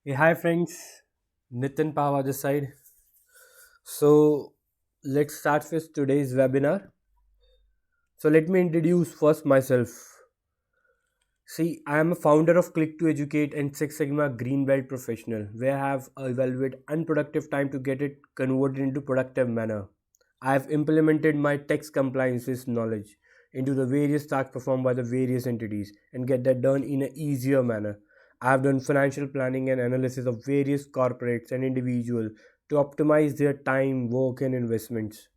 Hey, hi friends, Nitin Pava this side. So let's start with today's webinar. So let me introduce first myself. See, I am a founder of Click to Educate and Six Sigma Green Belt professional, where I have evaluated unproductive time to get it converted into productive manner. I have implemented my tax compliances knowledge into the various tasks performed by the various entities and get that done in an easier manner. I have done financial planning and analysis of various corporates and individuals to optimize their time, work, and investments.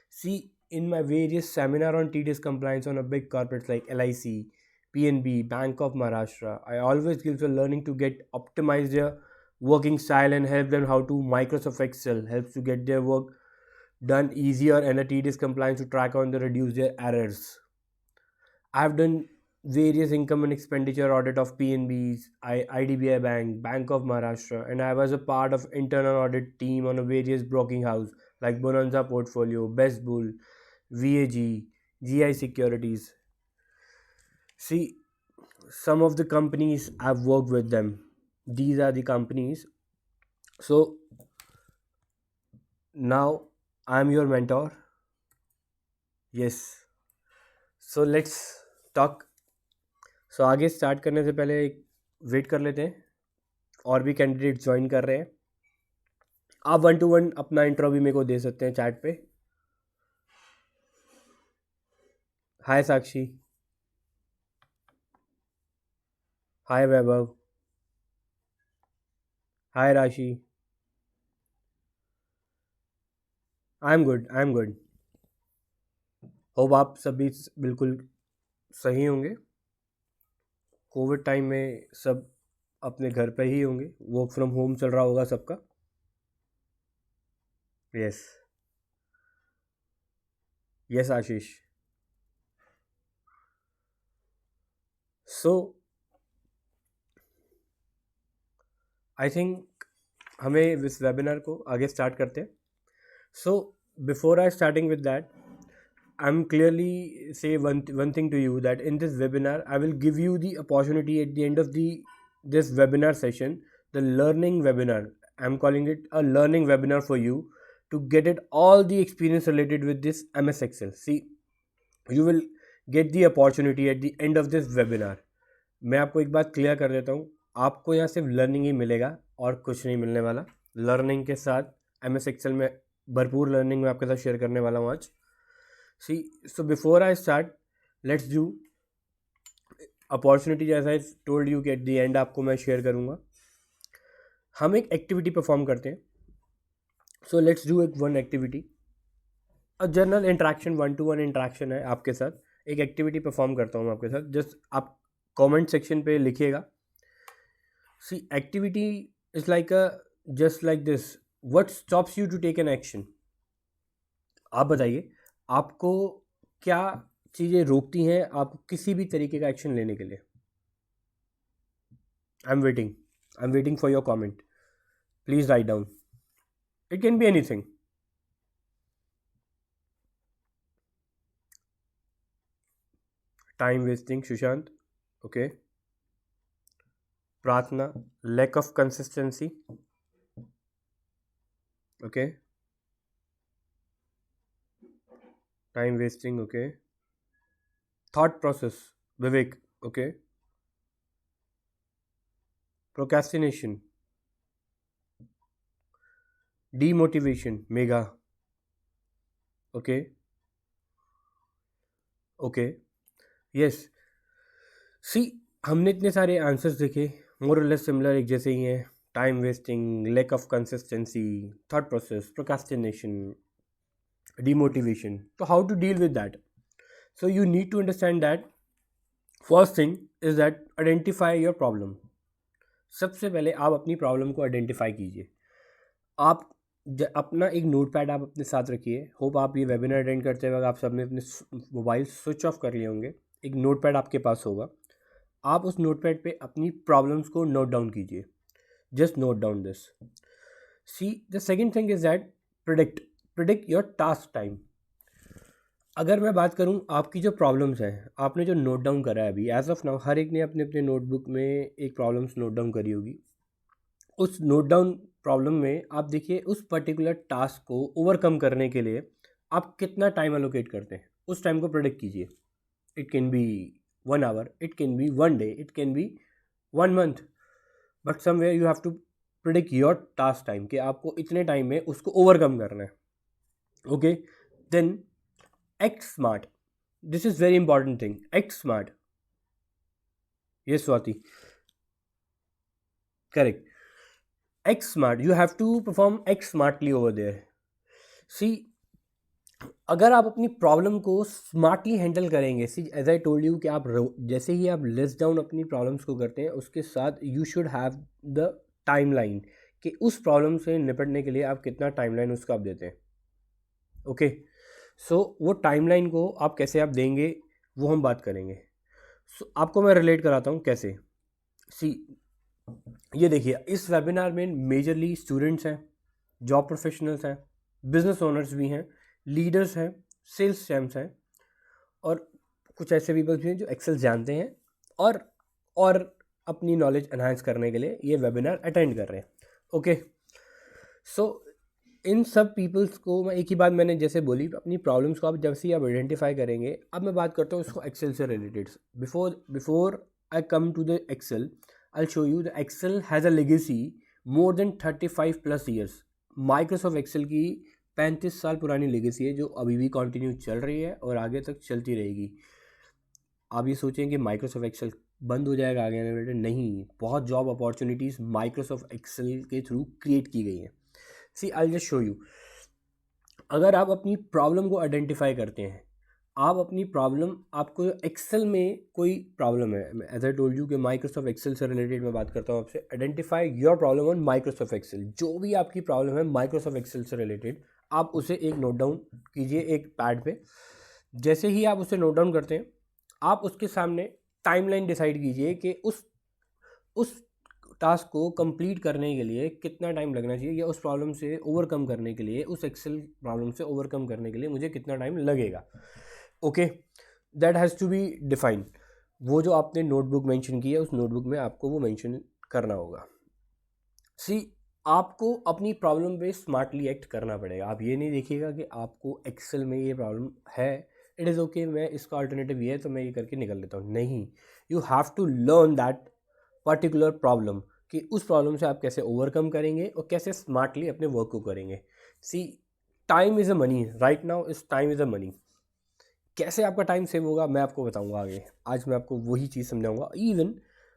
See, in my various seminar on TDS compliance on a big corporates like LIC, PNB, Bank of Maharashtra, I always give the learning to get optimize their working style and help them how to Microsoft Excel helps to get their work done easier and a TDS compliance to track on the reduce their errors. I've done various income and expenditure audit of PNBs, IDBI Bank, Bank of Maharashtra, and I was a part of internal audit team on a various broking house like Bonanza Portfolio, Best Bull, VAG, GI Securities. See, some of the companies I've worked with them. These are the companies. So now I'm your mentor. Yes. So let's talk. सो आगे start करने से पहले एक wait कर लेते हैं और भी कैंडिडेट ज्वाइन कर रहे हैं. आप 1 to 1 अपना इंट्रो भी मेरे को दे सकते हैं चैट पे. हाय साक्षी. हाय वैभव. हाय राशि. I am good. होप आप सभी बिल्कुल सही होंगे. कोविड टाइम में सब अपने घर पे ही होंगे. वर्क फ्रॉम होम चल रहा होगा सबका. Yes. Yes Ashish. So I think हमें इस वेबिनार को आगे स्टार्ट करते हैं. So before I starting with that, I'm clearly say one thing to you that in this webinar I will give you the opportunity at the end of the this webinar session, the learning webinar. I'm calling it a learning webinar for you to get it all the experience related with this MS Excel. See, you will get the opportunity at the end of this webinar. मैं आपको एक बात clear कर देता हूँ. आपको यहाँ सिर्फ लर्निंग ही मिलेगा और कुछ नहीं मिलने वाला. लर्निंग के साथ MS Excel में भरपूर लर्निंग मैं आपके साथ शेयर करने वाला हूँ आज. See, so before I start, let's do opportunity जैसा आई टोल्ड यू कि एट द एंड आपको मैं शेयर करूँगा. हम एक एक्टिविटी परफॉर्म करते हैं. सो लेट्स डू एक one activity. A general interaction 1 to 1 interaction है आपके साथ. एक एक्टिविटी परफॉर्म करता हूँ आपके साथ. जस्ट आप कमेंट सेक्शन पे लिखिएगा. See activity is like a just like this. What stops you to take an action. आप बताइए आपको क्या चीज़ें रोकती हैं आपको किसी भी तरीके का एक्शन लेने के लिए. I am waiting for your comment. Please write down. It can be anything. Time wasting Sushant. Okay. Prarthana. Lack of consistency. Okay. Time wasting. Okay. Thought process. Vivek. Okay. Procrastination. Demotivation. Megha. Okay. Okay. Yes. See हमने इतने सारे answers देखे मोर और less similar एक जैसे ही हैं. Time wasting, lack of consistency, thought process, procrastination, demotivation. So how to deal with that? So you need to understand that first thing is that identify your problem. सबसे पहले आप अपनी प्रॉब्लम को identify कीजिए. आप अपना एक नोट पैड आप अपने साथ रखिए. होप आप ये वेबिनार अटेंड करते वक्त आप सबने अपने मोबाइल स्विच ऑफ कर लिए होंगे. एक नोट पैड आपके पास होगा. आप उस नोट पैड पर अपनी प्रॉब्लम्स को नोट डाउन कीजिए. Just note down this. See the second thing is that predict your task time. अगर मैं बात करूं आपकी जो प्रॉब्लम्स हैं आपने जो नोट डाउन करा है अभी एज ऑफ नाउ हर एक ने अपने अपने नोटबुक में एक प्रॉब्लम्स नोट डाउन करी होगी. उस नोट डाउन प्रॉब्लम में आप देखिए उस पर्टिकुलर टास्क को ओवरकम करने के लिए आप कितना टाइम एलोकेट करते हैं, उस टाइम को प्रेडिक्ट कीजिए. It can be 1 hour, it can be 1 day, it can be 1 month, but somewhere you have to predict your task time कि आपको इतने टाइम में उसको ओवरकम करना है. Okay, then act smart. This is very important thing. Act smart. ये Swati, correct. Act smart. You have to perform act smartly over there. See, अगर आप अपनी प्रॉब्लम को स्मार्टली हैंडल करेंगे, सी एज आई टोल्ड यू कि आप जैसे ही आप लिस्ट डाउन अपनी प्रॉब्लम्स को करते हैं उसके साथ you should have the timeline कि उस प्रॉब्लम से निपटने के लिए आप कितना टाइमलाइन उसका आप देते हैं. ओके, सो वो टाइमलाइन को आप कैसे आप देंगे वो हम बात करेंगे. सो आपको मैं रिलेट कराता हूँ कैसे. सी, ये देखिए इस वेबिनार में मेजरली स्टूडेंट्स हैं, जॉब प्रोफेशनल्स हैं, बिजनेस ओनर्स भी हैं, लीडर्स हैं, सेल्स चैम्प्स हैं, और कुछ ऐसे पीपल्स भी हैं जो एक्सेल जानते हैं और अपनी नॉलेज एनहांस करने के लिए ये वेबिनार अटेंड कर रहे हैं. ओके, सो इन सब पीपल्स को मैं एक ही बात मैंने जैसे बोली, अपनी प्रॉब्लम्स को आप जब से आप आइडेंटिफाई करेंगे. अब मैं बात करता हूँ इसको एक्सेल से related. Before I come to the Excel, I'll show you the Excel has a legacy more than 35+ years. Microsoft Excel की 35 साल पुरानी लेगेसी है जो अभी भी कंटिन्यू चल रही है और आगे तक चलती रहेगी. आप ये सोचें कि माइक्रोसॉफ्ट एक्सेल बंद हो जाएगा आगे आने वाले, नहीं. बहुत जॉब अपॉर्चुनिटीज़ माइक्रोसॉफ्ट एक्सेल के थ्रू क्रिएट की गई हैं. सी, आई जस्ट शो यू. अगर आप अपनी प्रॉब्लम को आइडेंटिफाई करते हैं, आप अपनी प्रॉब्लम, आपको एक्सेल में कोई प्रॉब्लम है, एज आई टोल्ड यू कि माइक्रोसॉफ्ट एक्सेल से रिलेटेड मैं बात करता हूँ आपसे. Identify your problem on Microsoft Excel. जो भी आपकी प्रॉब्लम है माइक्रोसॉफ्ट एक्सेल से रिलेटेड, आप उसे एक नोट डाउन कीजिए एक पैड पे. जैसे ही आप उसे नोट डाउन करते हैं, आप उसके सामने टाइमलाइन डिसाइड कीजिए कि उस टास्क को कंप्लीट करने के लिए कितना टाइम लगना चाहिए, या उस प्रॉब्लम से ओवरकम करने के लिए, उस एक्सेल प्रॉब्लम से ओवरकम करने के लिए मुझे कितना टाइम लगेगा. Okay, that has to be defined. वो जो आपने नोटबुक मेंशन की है उस नोटबुक में आपको वो मेंशन करना होगा. सी, आपको अपनी प्रॉब्लम पे स्मार्टली एक्ट करना पड़ेगा. आप ये नहीं देखिएगा कि आपको एक्सेल में ये प्रॉब्लम है, इट इज़ ओके, मैं इसका अल्टरनेटिव ये है तो मैं ये करके निकल लेता हूँ. नहीं, you have to learn that particular problem कि उस प्रॉब्लम से आप कैसे ओवरकम करेंगे और कैसे स्मार्टली अपने वर्क को करेंगे. See, time is a money. Right now इस टाइम इज़ अ मनी. कैसे आपका टाइम सेव होगा मैं आपको बताऊंगा आगे. आज मैं आपको वही चीज़ समझाऊंगा. इवन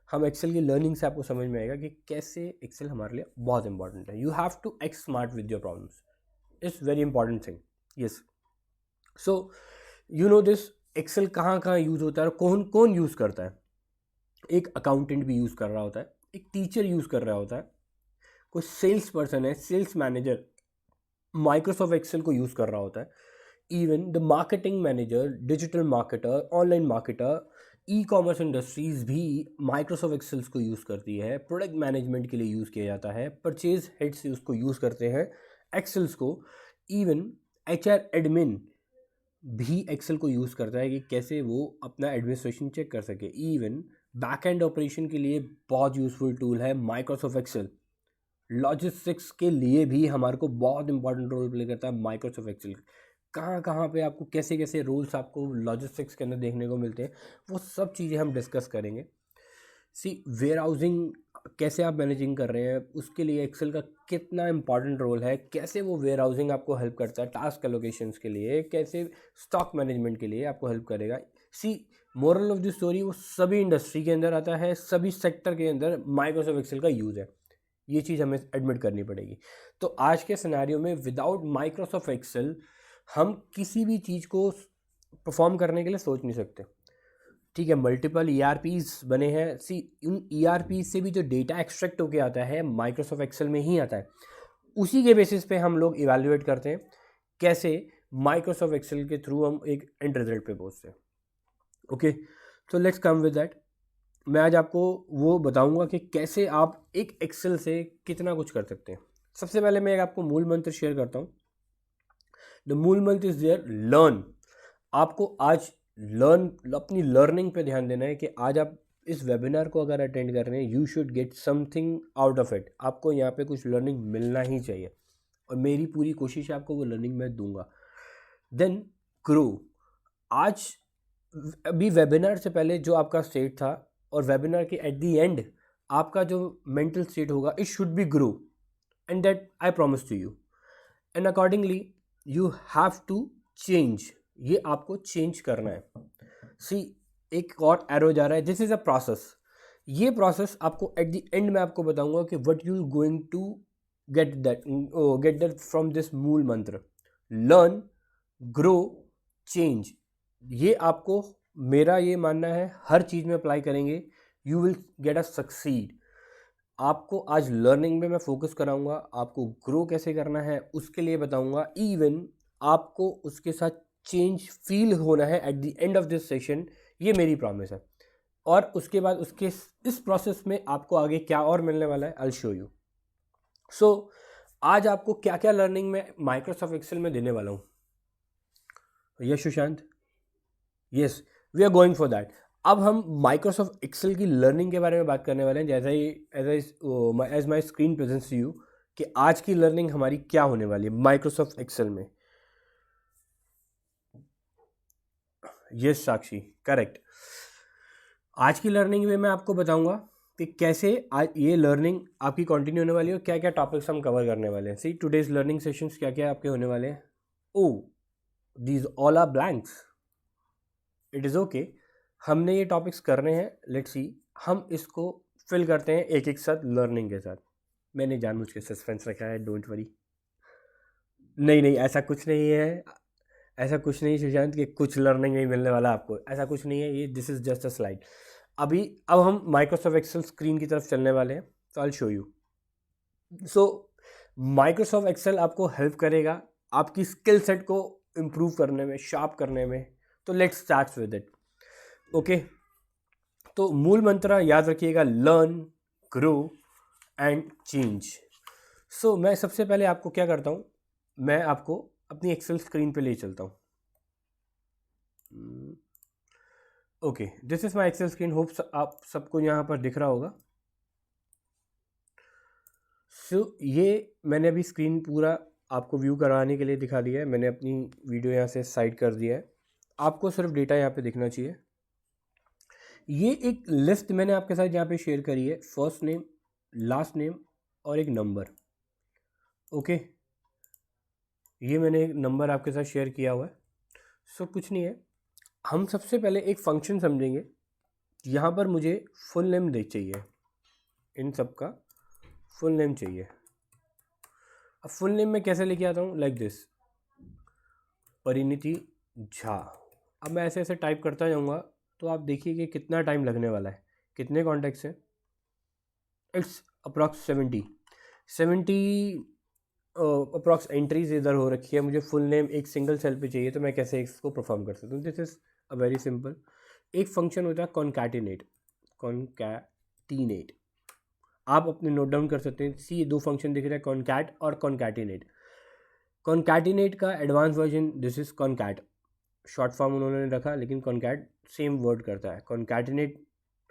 हम एक्सेल की लर्निंग से आपको समझ में आएगा कि कैसे एक्सेल हमारे लिए बहुत इंपॉर्टेंट है. You have to act smart with your problems. It's very important thing. Yes, so you know this. Excel कहाँ कहाँ यूज़ होता है और कौन कौन यूज़ करता है. एक अकाउंटेंट भी यूज़ कर रहा होता है, एक टीचर यूज़ कर रहा होता है, कोई सेल्स पर्सन है, सेल्स मैनेजर माइक्रोसॉफ्ट एक्सेल को यूज़ कर रहा होता है. Even the marketing manager, digital marketer, online marketer, e commerce industries भी माइक्रोसॉफ्ट एक्सेल्स को यूज़ करती है. प्रोडक्ट मैनेजमेंट के लिए यूज़ किया जाता है. परचेज हेड्स उसको यूज़ करते हैं एक्सेल्स को. इवन HR एडमिन भी एक्सेल को यूज़ करता है कि कैसे वो अपना एडमिनिस्ट्रेशन चेक कर सके. इवन बैक एंड ऑपरेशन के लिए बहुत यूज़फुल टूल है माइक्रोसॉफ्ट एक्सेल. लॉजिस्टिक्स के लिए भी हमारे को बहुत इंपॉर्टेंट रोल प्ले करता है माइक्रोसॉफ्ट एक्सेल. कहाँ कहाँ पे आपको कैसे कैसे रूल्स आपको लॉजिस्टिक्स के अंदर देखने को मिलते हैं, वो सब चीज़ें हम डिस्कस करेंगे. सी, वेयर हाउसिंग कैसे आप मैनेजिंग कर रहे हैं, उसके लिए एक्सेल का कितना इंपॉर्टेंट रोल है, कैसे वो वेयर हाउसिंग आपको हेल्प करता है टास्क एलोकेशंस के लिए, कैसे स्टॉक मैनेजमेंट के लिए आपको हेल्प करेगा. सी, मोरल ऑफ द स्टोरी, वो सभी इंडस्ट्री के अंदर आता है, सभी सेक्टर के अंदर माइक्रोसॉफ्ट एक्सेल का यूज़ है. ये चीज़ हमें एडमिट करनी पड़ेगी. तो आज के सिनेरियो में विदाउट माइक्रोसॉफ्ट एक्सेल हम किसी भी चीज़ को परफॉर्म करने के लिए सोच नहीं सकते. ठीक है, मल्टीपल ERPs बने हैं. सी, उन ERP से भी जो डेटा एक्सट्रैक्ट होके आता है माइक्रोसॉफ्ट एक्सेल में ही आता है. उसी के बेसिस पे हम लोग इवैल्यूएट करते हैं कैसे माइक्रोसॉफ्ट एक्सेल के थ्रू हम एक एंड रिजल्ट पे पहुँचते हैं. ओके, तो लेट्स कम विद दैट. मैं आज आपको वो बताऊंगा कि कैसे आप एक एक्सेल से कितना कुछ कर सकते हैं. सबसे पहले मैं आपको मूल मंत्र शेयर करता हूँ. द मूल मंत्र इज देयर, लर्न. आपको आज अपनी लर्निंग पे ध्यान देना है कि आज आप इस वेबिनार को अगर अटेंड कर रहे हैं, you should get something out of it. आपको यहाँ पे कुछ लर्निंग मिलना ही चाहिए, और मेरी पूरी कोशिश है आपको वो लर्निंग मैं दूंगा। Then grow. आज अभी वेबिनार से पहले जो आपका स्टेट था, और वेबिनार के एट द एंड आपका जो मेंटल स्टेट होगा, it should be grow, and that I promise to you. And accordingly you have to change. ये आपको चेंज करना है। सी, एक और एरो जा रहा है, दिस इज अ प्रोसेस। ये प्रोसेस आपको एट द एंड में आपको बताऊंगा कि what you going to get that from this मूल मंत्र, लर्न, ग्रो, चेंज। ये आपको, मेरा ये मानना है, हर चीज़ में अप्लाई करेंगे, you will get a succeed. आपको आज लर्निंग में मैं फोकस कराऊंगा, आपको ग्रो कैसे करना है उसके लिए बताऊंगा, इवन आपको उसके साथ चेंज फील होना है eight the end of this session. ये मेरी प्रॉमिस है। और उसके बाद उसके इस प्रोसेस में आपको आगे क्या और मिलने वाला है, आई विल शो यू। सो आज आपको क्या क्या लर्निंग में माइक्रोसॉफ्ट एक्सेल में देने वाला हूँ। Yes Sushant, yes, we are going for that. अब हम माइक्रोसॉफ्ट एक्सेल की लर्निंग के बारे में बात करने वाले हैं, जैसा ही as my screen presents you कि आज की लर्निंग हमारी क्या होने वाली है माइक्रोसॉफ्ट एक्सेल में। Yes Sakshi, correct. आज की लर्निंग में मैं आपको बताऊंगा कि कैसे आज ये लर्निंग आपकी कंटिन्यू होने वाली है और क्या क्या टॉपिक्स हम कवर करने वाले हैं। सी, टुडेज लर्निंग सेशंस क्या क्या आपके होने वाले हैं। Oh, these all are blanks, it is okay. हमने ये टॉपिक्स करने हैं, लेट्स सी हम इसको फिल करते हैं एक एक साथ लर्निंग के साथ। मैंने जानबूझ के सस्पेंस रखा है, डोंट वरी। नहीं नहीं, ऐसा कुछ नहीं है, ऐसा कुछ नहीं सुशांत कि कुछ लर्निंग नहीं मिलने वाला आपको, ऐसा कुछ नहीं है। ये this is just a slide. अब हम माइक्रोसॉफ्ट एक्सेल स्क्रीन की तरफ चलने वाले हैं, तो I show you. So Microsoft Excel आपको हेल्प करेगा आपकी स्किल सेट को इम्प्रूव करने में, शार्प करने में। तो let's start with it. Okay, तो मूल मंत्र याद रखिएगा, लर्न, ग्रो एंड चेंज। सो मैं सबसे पहले आपको क्या करता हूँ, मैं आपको अपनी एक्सेल स्क्रीन पे ले चलता हूँ। Okay, this is my Excel screen. Hope आप सबको यहाँ पर दिख रहा होगा। सो ये मैंने अभी स्क्रीन पूरा आपको व्यू कराने के लिए दिखा दिया है। मैंने अपनी वीडियो यहाँ से साइड कर दिया है, आपको सिर्फ डेटा यहाँ पे दिखना चाहिए। ये एक लिस्ट मैंने आपके साथ यहाँ पे शेयर करी है, फर्स्ट नेम, लास्ट नेम और एक नंबर। ओके, ये मैंने एक नंबर आपके साथ शेयर किया हुआ है। सो कुछ नहीं है, हम सबसे पहले एक फंक्शन समझेंगे। यहाँ पर मुझे फुल नेम दे चाहिए, इन सब का फुल नेम चाहिए। अब फुल नेम मैं कैसे लेके आता हूँ, लाइक दिस, परिणीति झा। अब मैं ऐसे ऐसे टाइप करता जाऊँगा, तो आप देखिए कि कितना टाइम लगने वाला है। कितने कॉन्टैक्ट्स हैं, इट्स अप्रॉक्स 70 अप्रॉक्स एंट्रीज इधर हो रखी है। मुझे फुल नेम एक सिंगल सेल पे चाहिए, तो मैं कैसे इसको परफॉर्म कर सकता हूँ। This is a very simple. एक फंक्शन होता है कॉन्कैटिनेट, कॉन्कैटिनेट आप अपने नोट डाउन कर सकते हैं। सी, दो फंक्शन दिख रहे हैं, कॉन्कैट और कॉन्कैटिनेट। कॉन्कैटिनेट का advance version this is concat, short form उन्होंने रखा, लेकिन कॉन्कैट सेम वर्ड करता है। कॉन्कैटिनेट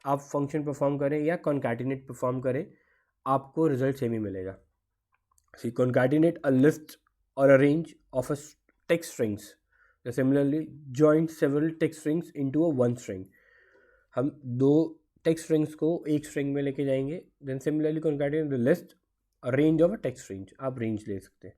आप फंक्शन परफॉर्म करें या कॉन्कैटिनेट परफॉर्म करें, आपको रिजल्ट सेम ही मिलेगा। सी, कॉन्कैटिनेट अ लिस्ट और अ range of a text strings, similarly joint several text strings into a one string. हम दो टेक्स्ट स्ट्रिंग्स को एक स्ट्रिंग में लेके जाएंगे। Then similarly concatenate the list a range of a text range, आप range ले सकते हैं।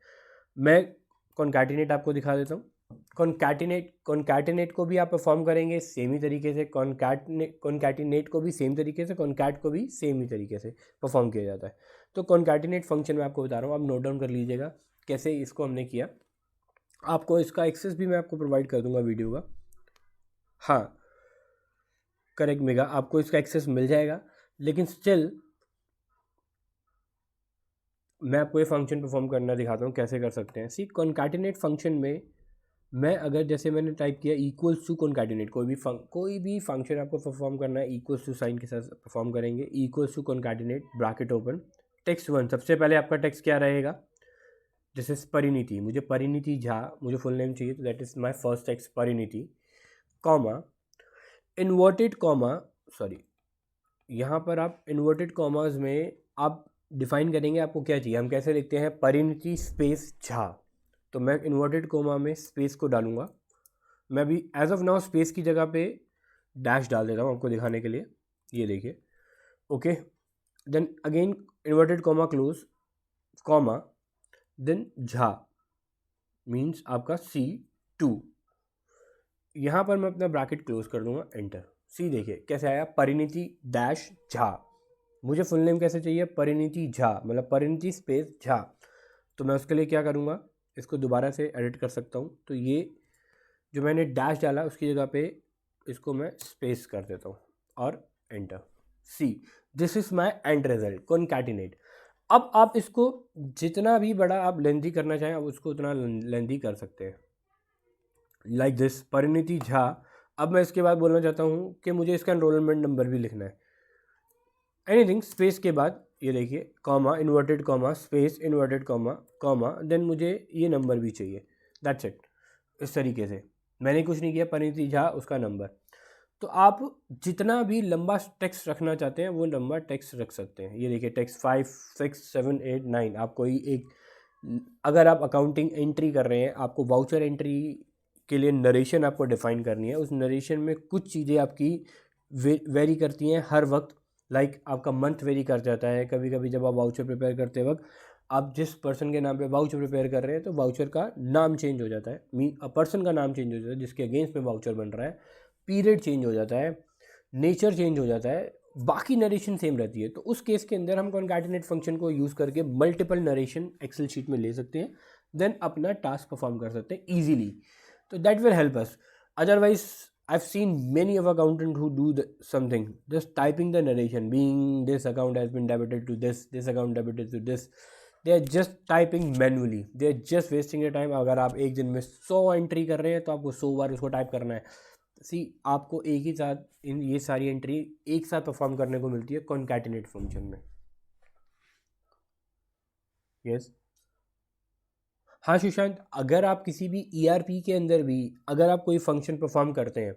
मैं कॉन्कैटिनेट आपको दिखा देता हूँ। कॉन्कैटिनेट को भी आप परफॉर्म करेंगे सेम ही तरीके से, कॉन्कैटिनेट को भी सेम तरीके से, कॉन्कैट को भी सेम ही तरीके से परफॉर्म किया जाता है। तो कॉन्कैटिनेट फंक्शन मैं आपको बता रहा हूँ, आप नोट डाउन कर लीजिएगा कैसे इसको हमने किया। आपको इसका एक्सेस भी मैं आपको प्रोवाइड कर दूंगा वीडियो का। हाँ करेक्ट मेगा, आपको इसका एक्सेस मिल जाएगा, लेकिन स्टिल मैं आपको ये फंक्शन परफॉर्म करना दिखाता हूँ कैसे कर सकते हैं। सी, कॉन्कैटिनेट फंक्शन में मैं अगर जैसे मैंने टाइप किया इक्वल्स टू कॉन्कैटिनेट, कोई भी फंक्शन आपको परफॉर्म करना है, इक्वल्स टू साइन के साथ परफॉर्म करेंगे। Equals to concatenate bracket open, text one, सबसे पहले आपका टेक्स्ट क्या रहेगा, दिस इज परिणीति, मुझे परिणीति झा, मुझे फुल नेम चाहिए, तो that is my first text Parineeti, comma, inverted comma, sorry यहाँ पर आप इन्वर्टेड कॉमास में आप डिफाइन करेंगे आपको क्या चाहिए। हम कैसे लिखते हैं, परिणति स्पेस झा, तो मैं इन्वर्टेड कॉमा में स्पेस को डालूंगा। मैं भी एज ऑफ नाउ स्पेस की जगह पे डैश डाल देता हूँ आपको दिखाने के लिए, ये देखिए। Okay, then again inverted comma close comma, then Jha means आपका C2। यहाँ पर मैं अपना ब्रैकेट क्लोज कर दूंगा, एंटर। सी देखिए कैसे आया, परिणति डैश झा। मुझे फुल नेम कैसे चाहिए, परिणति झा, मतलब परिणति स्पेस झा। तो मैं उसके लिए क्या करूँगा, इसको दोबारा से एडिट कर सकता हूँ। तो ये जो मैंने डैश डाला उसकी जगह पे इसको मैं स्पेस कर देता हूँ और enter. See this is my and result, concatenate. अब आप इसको जितना भी बड़ा आप लेंथी करना चाहें आप उसको उतना लेंथी कर सकते हैं, लाइक दिस परिणति झा। अब मैं इसके बाद बोलना चाहता हूँ कि मुझे इसका एनरोलमेंट नंबर भी लिखना है, एनीथिंग स्पेस के बाद ये देखिए comma inverted comma space inverted comma comma, then मुझे ये नंबर भी चाहिए, दैट्स इट। इस तरीके से मैंने कुछ नहीं किया, परिणति झा उसका नंबर। तो आप जितना भी लंबा टेक्स्ट रखना चाहते हैं वो लंबा टेक्स्ट रख सकते हैं। ये देखिए टेक्स्ट 5 6 7 8 9। आप कोई एक, अगर आप अकाउंटिंग एंट्री कर रहे हैं, आपको वाउचर एंट्री के लिए नरेशन आपको डिफाइन करनी है, उस नरेशन में कुछ चीज़ें आपकी वेरी करती हैं हर वक्त। लाइक आपका मंथ वेरी कर जाता है कभी कभी, जब आप वाउचर प्रिपेयर करते वक्त आप जिस पर्सन के नाम पे वाउचर प्रिपेयर कर रहे हैं तो वाउचर का नाम चेंज हो जाता है, पर्सन का नाम चेंज हो जाता है जिसके अगेंस्ट में वाउचर बन रहा है, पीरियड चेंज हो जाता है, नेचर चेंज हो जाता है, बाकी नरेशन सेम रहती है। तो उस केस के अंदर हम कॉन्कैटिनेट फंक्शन को यूज़ करके मल्टीपल नरेशन एक्सेल शीट में ले सकते हैं, देन अपना टास्क परफॉर्म कर सकते हैं ईजिली। तो that will help us. Otherwise I've seen many of accountant who do something, just typing the narration, being this account has been debited to this account debited to this. They are just typing manually. They are just wasting your time. अगर आप एक दिन में 100 entry कर रहे हैं तो आपको 100 बार उसको टाइप करना है। सी आपको एक ही साथ इन ये सारी एंट्री एक साथ परफॉर्म करने को मिलती है कॉन्कैटिनेट फंक्शन में। यस हाँ सुशांत, अगर आप किसी भी ERP के अंदर भी अगर आप कोई फंक्शन परफॉर्म करते हैं,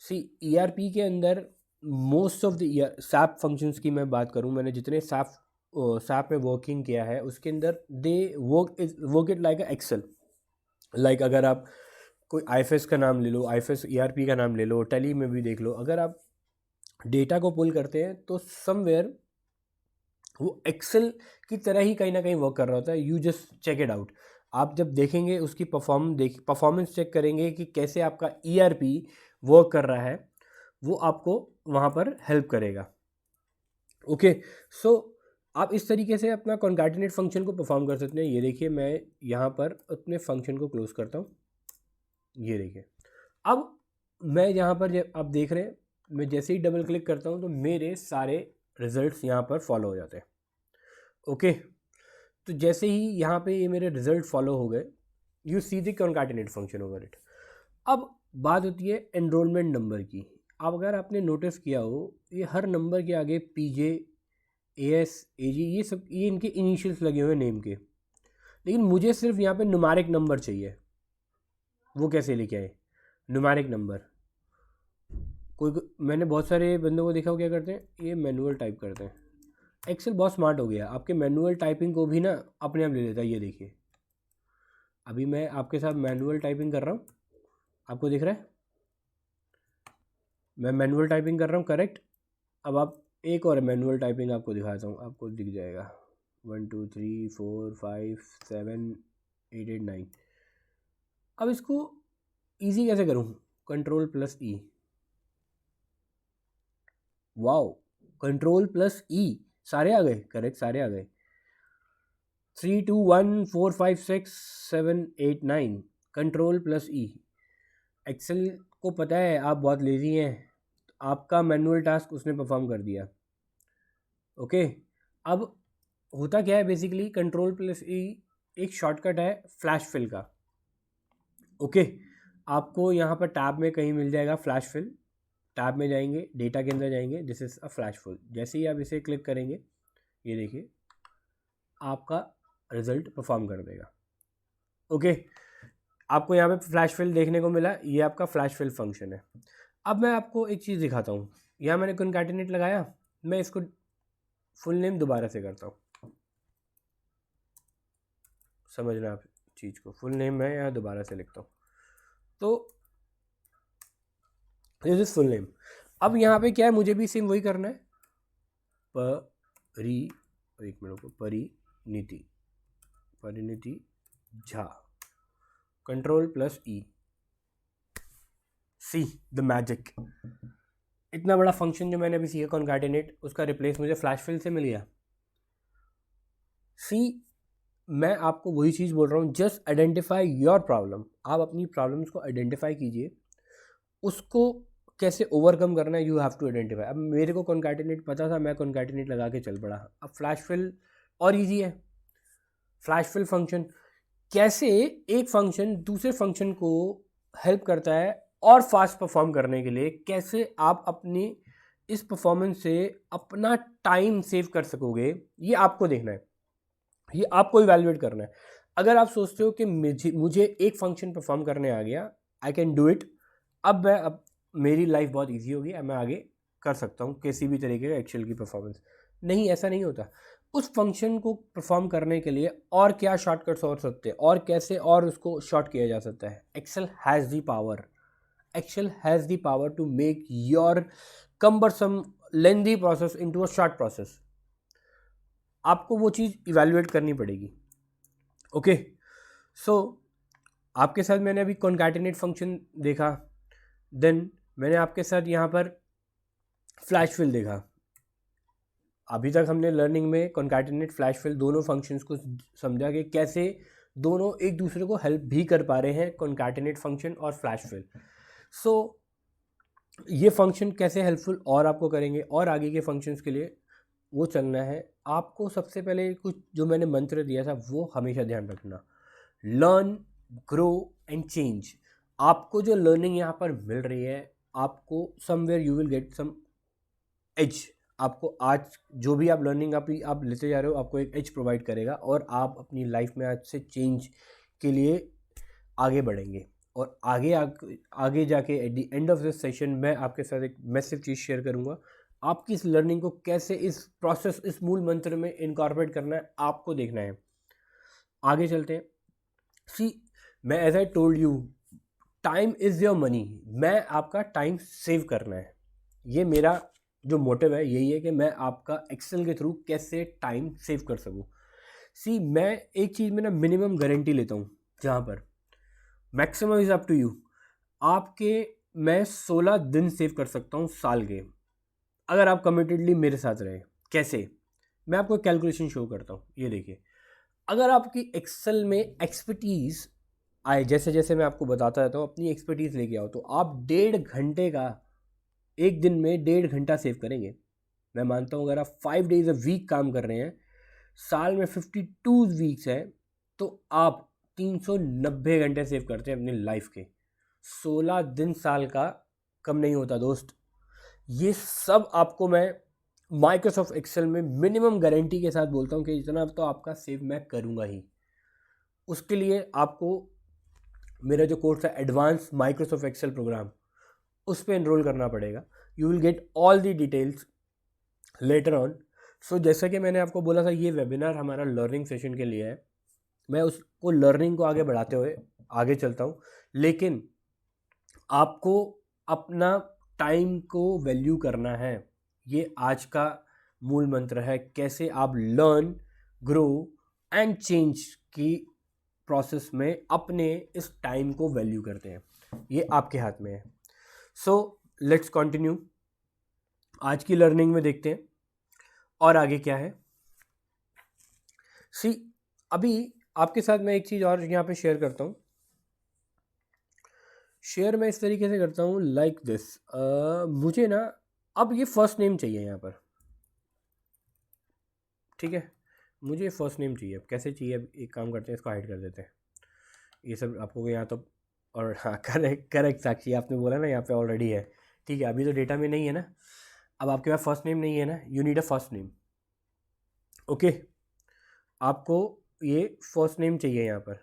सी ERP के अंदर most of the SAP functions की मैं बात करूं, मैंने जितने सैप में वर्किंग किया है उसके अंदर they work it like Excel. Like अगर आप कोई IFS का नाम ले लो, IFS ERP का नाम ले लो, टैली में भी देख लो, अगर आप डेटा को पुल करते हैं तो समवेयर वो एक्सेल की तरह ही कहीं ना कहीं वर्क कर रहा होता है। You just check it out. आप जब देखेंगे उसकी परफॉर्मेंस चेक करेंगे कि कैसे आपका ERP वर्क कर रहा है, वो आपको वहाँ पर हेल्प करेगा। ओके सो आप इस तरीके से अपना कॉन्कैटिनेट फंक्शन को परफॉर्म कर सकते हैं। ये देखिए मैं यहाँ पर अपने फंक्शन को क्लोज करता हूँ, ये देखिए। अब मैं यहाँ पर जब आप देख रहे हैं, मैं जैसे ही डबल क्लिक करता हूँ तो मेरे सारे रिजल्ट्स यहाँ पर फॉलो हो जाते हैं। ओके तो जैसे ही यहाँ पे ये मेरे रिजल्ट फॉलो हो गए, you see the concatenate function over it. अब बात होती है एनरोलमेंट नंबर की। अब अगर आपने नोटिस किया हो, ये हर नंबर के आगे PJ AS AG ये सब ये इनके इनिशियल्स लगे हुए हैं नेम के, लेकिन मुझे सिर्फ यहाँ पे न्यूमेरिक नंबर चाहिए। वो कैसे लेके आए न्यूमेरिक नंबर? मैंने बहुत सारे बंदों को देखा हो क्या करते हैं, ये मैनुअल टाइप करते हैं। एक्सेल बहुत स्मार्ट हो गया, आपके मैनुअल टाइपिंग को भी ना अपने आप ले लेता है। ये देखिए अभी मैं आपके साथ मैनुअल टाइपिंग कर रहा हूँ, आपको दिख रहा है मैं मैनुअल टाइपिंग कर रहा हूँ, करेक्ट। अब आप एक और मैनुअल टाइपिंग आपको दिखाता हूँ, आपको दिख जाएगा 1 2 3 4 5 7 8 8 9। अब इसको ईजी कैसे करूँ, Ctrl+E, वाओ Ctrl+E, सारे आ गए, करेक्ट सारे आ गए। 3 2 1 4 5 6 7 8 9, Ctrl+E। एक्सेल को पता है आप बहुत लेजी हैं, आपका मैनुअल टास्क उसने परफॉर्म कर दिया। ओके अब होता क्या है बेसिकली, Ctrl+E एक शॉर्टकट है फ्लैश फिल का। ओके आपको यहाँ पर टैब में कहीं मिल जाएगा फ्लैश फिल, टैब में जाएंगे, डेटा के अंदर जाएंगे, this is a flash fill. जैसे ही आप इसे क्लिक करेंगे, ये देखिए आपका रिजल्ट परफॉर्म कर देगा। ओके आपको यहाँ पे फ्लैश फिल देखने को मिला, ये आपका फ्लैश फिल फंक्शन है। अब मैं आपको एक चीज़ दिखाता हूँ, यहाँ मैंने कॉन्कैटिनेट लगाया, मैं इसको फुल नेम दोबारा से करता हूँ, समझना आप चीज़ को। फुल नेम मैं यहाँ दोबारा से लिखता हूँ, तो दिस इज फुल नेम। अब यहाँ पे क्या है, मुझे भी सेम वही करना है, परी, एक मिनट को, Parineeti, Parineeti Jha, control plus E, see the magic. इतना बड़ा फंक्शन जो मैंने अभी सीखा कॉन्कैटिनेट, उसका रिप्लेस मुझे फ्लैश फिल से मिल गया। सी, मैं आपको वही चीज़ बोल रहा हूँ, जस्ट आइडेंटिफाई योर प्रॉब्लम। आप अपनी प्रॉब्लम्स को आइडेंटिफाई कीजिए, उसको कैसे ओवरकम करना है, यू हैव टू आइडेंटिफाई। अब मेरे को कॉन्कैटिनेट पता था, मैं कॉन्कैटिनेट लगा के चल पड़ा। अब फ्लैश फिल और ईजी है। फ्लैश फिल फंक्शन कैसे एक फंक्शन दूसरे फंक्शन को हेल्प करता है और फास्ट परफॉर्म करने के लिए, कैसे आप अपनी इस परफॉर्मेंस से अपना टाइम सेव कर सकोगे, ये आपको देखना है, ये आपको इवैल्यूएट करना है। अगर आप सोचते हो कि मुझे एक फंक्शन परफॉर्म करने आ गया, आई कैन डू इट, अब मेरी लाइफ बहुत इजी होगी, अब मैं आगे कर सकता हूँ किसी भी तरीके का एक्सेल की परफॉर्मेंस। नहीं, ऐसा नहीं होता। उस फंक्शन को परफॉर्म करने के लिए और क्या शॉर्टकट्स हो सकते हैं, और कैसे और उसको शॉर्ट किया जा सकता है। Excel has the power, Excel has the power to make your cumbersome lengthy process into a short process. आपको वो चीज़ इवैल्यूएट करनी पड़ेगी। ओके, सो आपके साथ मैंने अभी कॉन्कैटिनेट फंक्शन देखा, देन मैंने आपके साथ यहाँ पर फ्लैश फिल देखा। अभी तक हमने लर्निंग में कॉन्कैटिनेट, फ्लैश फिल दोनों फंक्शंस को समझा कि कैसे दोनों एक दूसरे को हेल्प भी कर पा रहे हैं, कॉन्कैटिनेट फंक्शन और फ्लैश फिल। सो ये फंक्शन कैसे हेल्पफुल और आपको करेंगे, और आगे के फंक्शंस के लिए वो चलना है। आपको सबसे पहले कुछ जो मैंने मंत्र दिया था वो हमेशा ध्यान रखना, लर्न, ग्रो एंड चेंज। आपको जो लर्निंग यहाँ पर मिल रही है, आपको somewhere you will get some edge. आपको आज जो भी आप लर्निंग आप लेते जा रहे हो, आपको एक एज प्रोवाइड करेगा, और आप अपनी लाइफ में आज से चेंज के लिए आगे बढ़ेंगे। और आगे जाके eight the end of this session मैं आपके साथ एक मैसिव चीज़ शेयर करूँगा। आपकी इस लर्निंग को कैसे इस प्रोसेस, इस मूल मंत्र में इनकॉर्पोरेट करना है, आपको देखना है। आगे चलते हैं। सी, मैं as I told you, time is your money. मैं आपका टाइम सेव करना है, ये मेरा जो मोटिव है यही है कि मैं आपका एक्सेल के थ्रू कैसे टाइम सेव कर सकूँ। सी, मैं एक चीज़ में ना मिनिमम गारंटी लेता हूँ, जहाँ पर maximum is up to you. आपके मैं 16 दिन सेव कर सकता हूँ साल के, अगर आप कमिटेडली मेरे साथ रहे। कैसे, मैं आपको कैलकुलेशन शो करता हूँ। ये देखिए, अगर आपकी एक्सेल में एक्सपर्टीज़ आए, जैसे जैसे मैं आपको बताता रहता हूँ, अपनी एक्सपर्टीज़ लेके आओ, तो आप 1.5 घंटे का, एक दिन में 1.5 घंटा सेव करेंगे। मैं मानता हूँ अगर आप 5 डेज अ वीक काम कर रहे हैं, साल में 52 वीक्स है, तो आप 390 घंटे सेव करते हैं अपनी लाइफ के। 16 दिन साल का कम नहीं होता दोस्त। ये सब आपको मैं माइक्रोसॉफ्ट एक्सेल में मिनिमम गारंटी के साथ बोलता हूँ कि इतना तो आपका सेव मैं करूँगा ही। उसके लिए आपको मेरा जो कोर्स है एडवांस माइक्रोसॉफ्ट एक्सेल प्रोग्राम, उस पर एनरोल करना पड़ेगा। You will get all the details later on. So जैसा कि मैंने आपको बोला था, ये वेबिनार हमारा लर्निंग सेशन के लिए है। मैं उसको लर्निंग को आगे बढ़ाते हुए आगे चलता हूँ, लेकिन आपको अपना टाइम को वैल्यू करना है। ये आज का मूल मंत्र है, कैसे आप लर्न, ग्रो एंड चेंज की प्रोसेस में अपने इस टाइम को वैल्यू करते हैं, ये आपके हाथ में है। So let's continue. आज की लर्निंग में देखते हैं और आगे क्या है। सी, अभी आपके साथ मैं एक चीज़ और यहाँ पे शेयर करता हूँ। शेयर मैं इस तरीके से करता हूँ, लाइक दिस। मुझे ना अब ये फर्स्ट नेम चाहिए यहाँ पर, ठीक है, मुझे फर्स्ट नेम चाहिए। अब कैसे चाहिए, अब एक काम करते हैं, इसको हाइड कर देते हैं, ये सब आपको यहाँ तो। और हाँ, करेक्ट करेक्ट साक्षी, आपने बोला ना यहाँ पे ऑलरेडी है, ठीक है, अभी तो डेटा में नहीं है ना। अब आपके पास फर्स्ट नेम नहीं है ना, you need a first name. Okay, आपको ये फर्स्ट नेम चाहिए यहाँ पर।